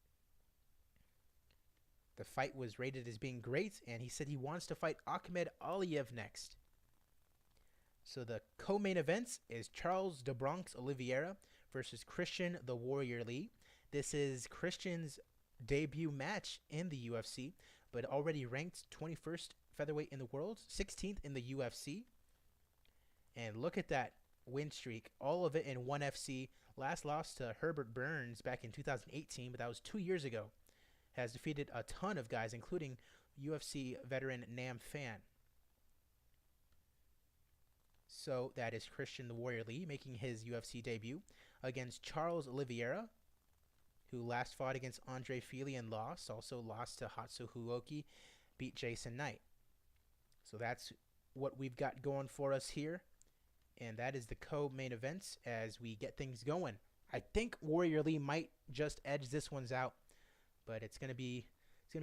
The fight was rated as being great, and he said he wants to fight Akhmed Aliyev next. So the co-main events is Charles de Bronx Oliveira versus Christian the Warrior Lee. This is Christian's debut match in the UFC, but already ranked 21st featherweight in the world, 16th in the UFC. And look at that win streak, all of it in ONE FC. Last lost to Herbert Burns back in 2018, but that was 2 years ago. Has defeated a ton of guys, including UFC veteran Nam Phan. So that is Christian the Warrior Lee making his UFC debut against Charles Oliveira, who last fought against Andre Fili and lost. Also lost to Hatsu Huoki, beat Jason Knight. So that's what we've got going for us here. And that is the co-main events as we get things going. I think Warrior Lee might just edge this one's out, but it's gonna be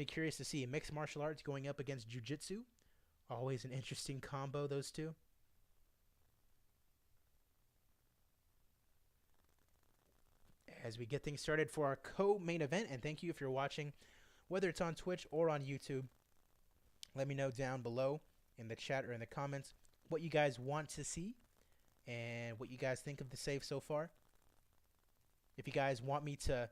curious to see. Mixed martial arts going up against jiu-jitsu. Always an interesting combo, those two. As we get things started for our co-main event, and thank you if you're watching, whether it's on Twitch or on YouTube. Let me know down below in the chat or in the comments what you guys want to see and what you guys think of the save so far. If you guys want me to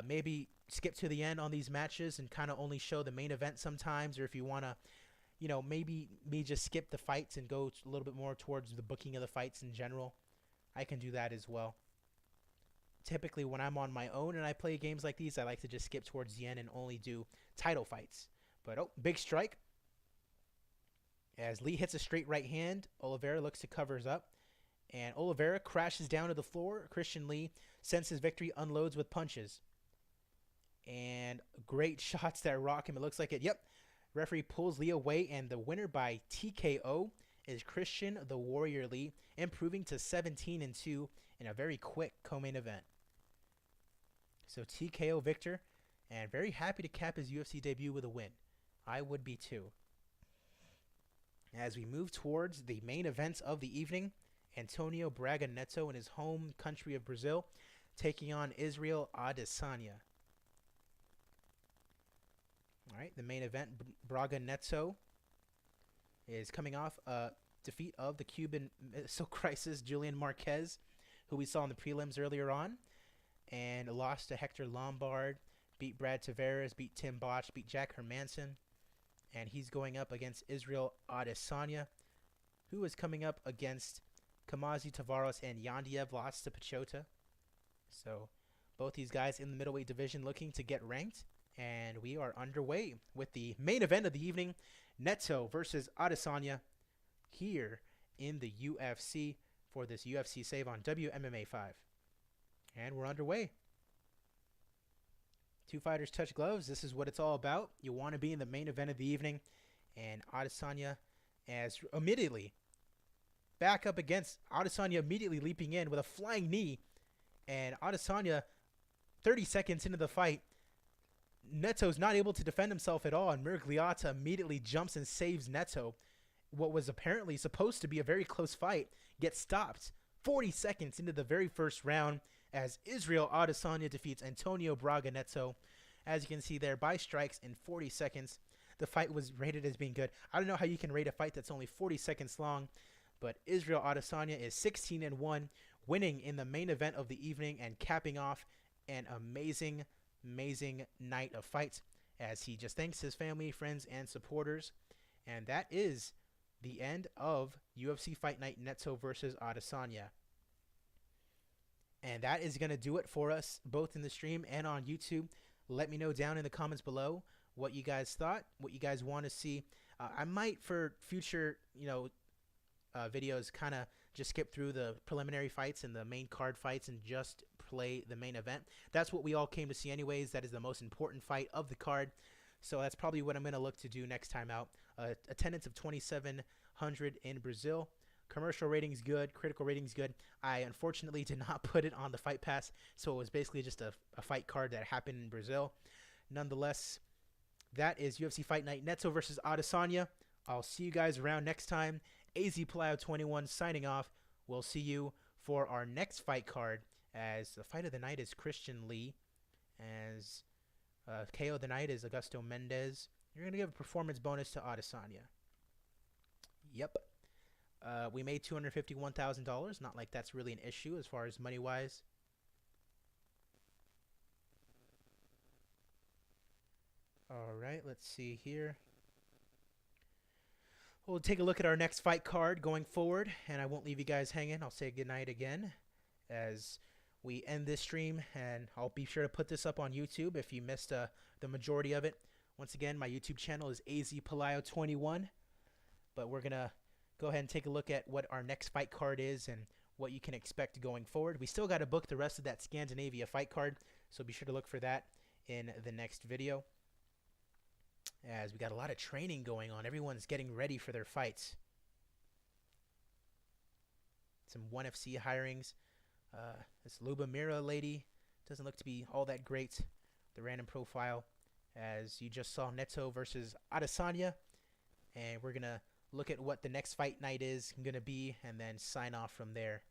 maybe skip to the end on these matches and kind of only show the main event sometimes, or if you want to, maybe me just skip the fights and go a little bit more towards the booking of the fights in general, I can do that as well. Typically, when I'm on my own and I play games like these, I like to just skip towards the end and only do title fights. But, big strike. As Lee hits a straight right hand, Oliveira looks to covers up. And Oliveira crashes down to the floor. Christian Lee sends his victory, unloads with punches. And great shots that rock him. It looks like it. Yep. Referee pulls Lee away, and the winner by TKO is Christian the Warrior Lee, improving to 17-2 in a very quick co-main event. So TKO victor, and very happy to cap his UFC debut with a win. I would be too. As we move towards the main events of the evening, Antonio Neto in his home country of Brazil, taking on Izzy Adesanya. All right, the main event, Neto is coming off a defeat of the Cuban Missile Crisis, Julian Marquez, who we saw in the prelims earlier on, and lost to Hector Lombard, beat Brad Tavares, beat Tim Bosch, beat Jack Hermanson, and he's going up against Izzy Adesanya, who is coming up against Kamazi Tavares and Yandiev, lost to Pachota. So both these guys in the middleweight division looking to get ranked, and we are underway with the main event of the evening, Neto versus Adesanya, here in the UFC for this UFC save on WMMA5. And we're underway. Two fighters touch gloves. This is what it's all about. You want to be in the main event of the evening. And Adesanya as immediately back up against Adesanya, immediately leaping in with a flying knee. And Adesanya, 30 seconds into the fight, Neto's not able to defend himself at all. And Miragliotta immediately jumps and saves Neto. What was apparently supposed to be a very close fight gets stopped 40 seconds into the very first round as Izzy Adesanya defeats Antonio Neto. As you can see there, by strikes in 40 seconds. The fight was rated as being good. I don't know how you can rate a fight that's only 40 seconds long, but Izzy Adesanya is 16-1, winning in the main event of the evening and capping off an amazing night of fights as he just thanks his family, friends, and supporters. And that is the end of UFC Fight Night Neto versus Adesanya. And that is going to do it for us, both in the stream and on YouTube. Let me know down in the comments below what you guys thought, what you guys want to see. I might, for future, videos, kind of just skip through the preliminary fights and the main card fights and just play the main event. That's what we all came to see anyways. That is the most important fight of the card. So that's probably what I'm going to look to do next time out. Attendance of 2,700 in Brazil. Commercial ratings good. Critical ratings good. I unfortunately did not put it on the Fight Pass, so it was basically just a fight card that happened in Brazil. Nonetheless, that is UFC Fight Night. Neto versus Adesanya. I'll see you guys around next time. AZ Palayo 21 signing off. We'll see you for our next fight card, as the fight of the night is Christian Lee, as KO of the night is Augusto Mendez. You're going to give a performance bonus to Adesanya. Yep. We made $251,000. Not like that's really an issue as far as money-wise. All right, let's see here. We'll take a look at our next fight card going forward, and I won't leave you guys hanging. I'll say goodnight again as we end this stream, and I'll be sure to put this up on YouTube if you missed the majority of it. Once again, my YouTube channel is AZ Palayo 21, but we're going to go ahead and take a look at what our next fight card is and what you can expect going forward. We still got to book the rest of that Scandinavia fight card, so be sure to look for that in the next video, as we got a lot of training going on. Everyone's getting ready for their fights. Some 1FC hirings. This Lubomira lady doesn't look to be all that great. The random profile, as you just saw Neto versus Adesanya. And we're going to look at what the next fight night is going to be and then sign off from there.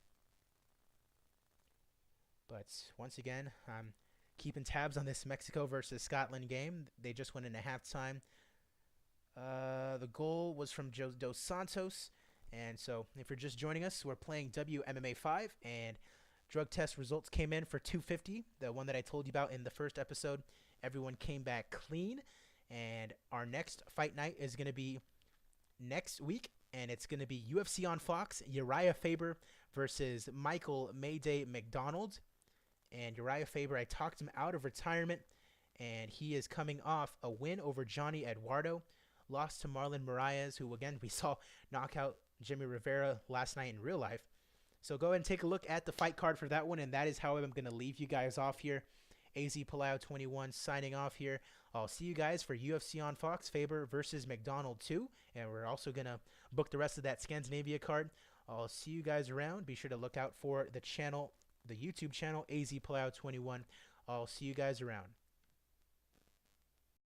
But once again, I'm keeping tabs on this Mexico versus Scotland game. They just went into halftime. The goal was from Dos Santos. And so if you're just joining us, we're playing WMMA5, and drug test results came in for 250, the one that I told you about in the first episode. Everyone came back clean, and our next fight night is going to be next week, and it's going to be UFC on Fox, Uriah Faber versus Michael Mayday McDonald. And Uriah Faber, I talked him out of retirement, and he is coming off a win over Johnny Eduardo, lost to Marlon Moraes, who, again, we saw knock out Jimmy Rivera last night in real life. So go ahead and take a look at the fight card for that one, and that is how I'm going to leave you guys off here. AZ Palayo 21 signing off here. I'll see you guys for UFC on Fox, Faber versus McDonald 2, and we're also going to book the rest of that Scandinavia card. I'll see you guys around. Be sure to look out for the channel, the YouTube channel, AZ Palayo 21. I'll see you guys around.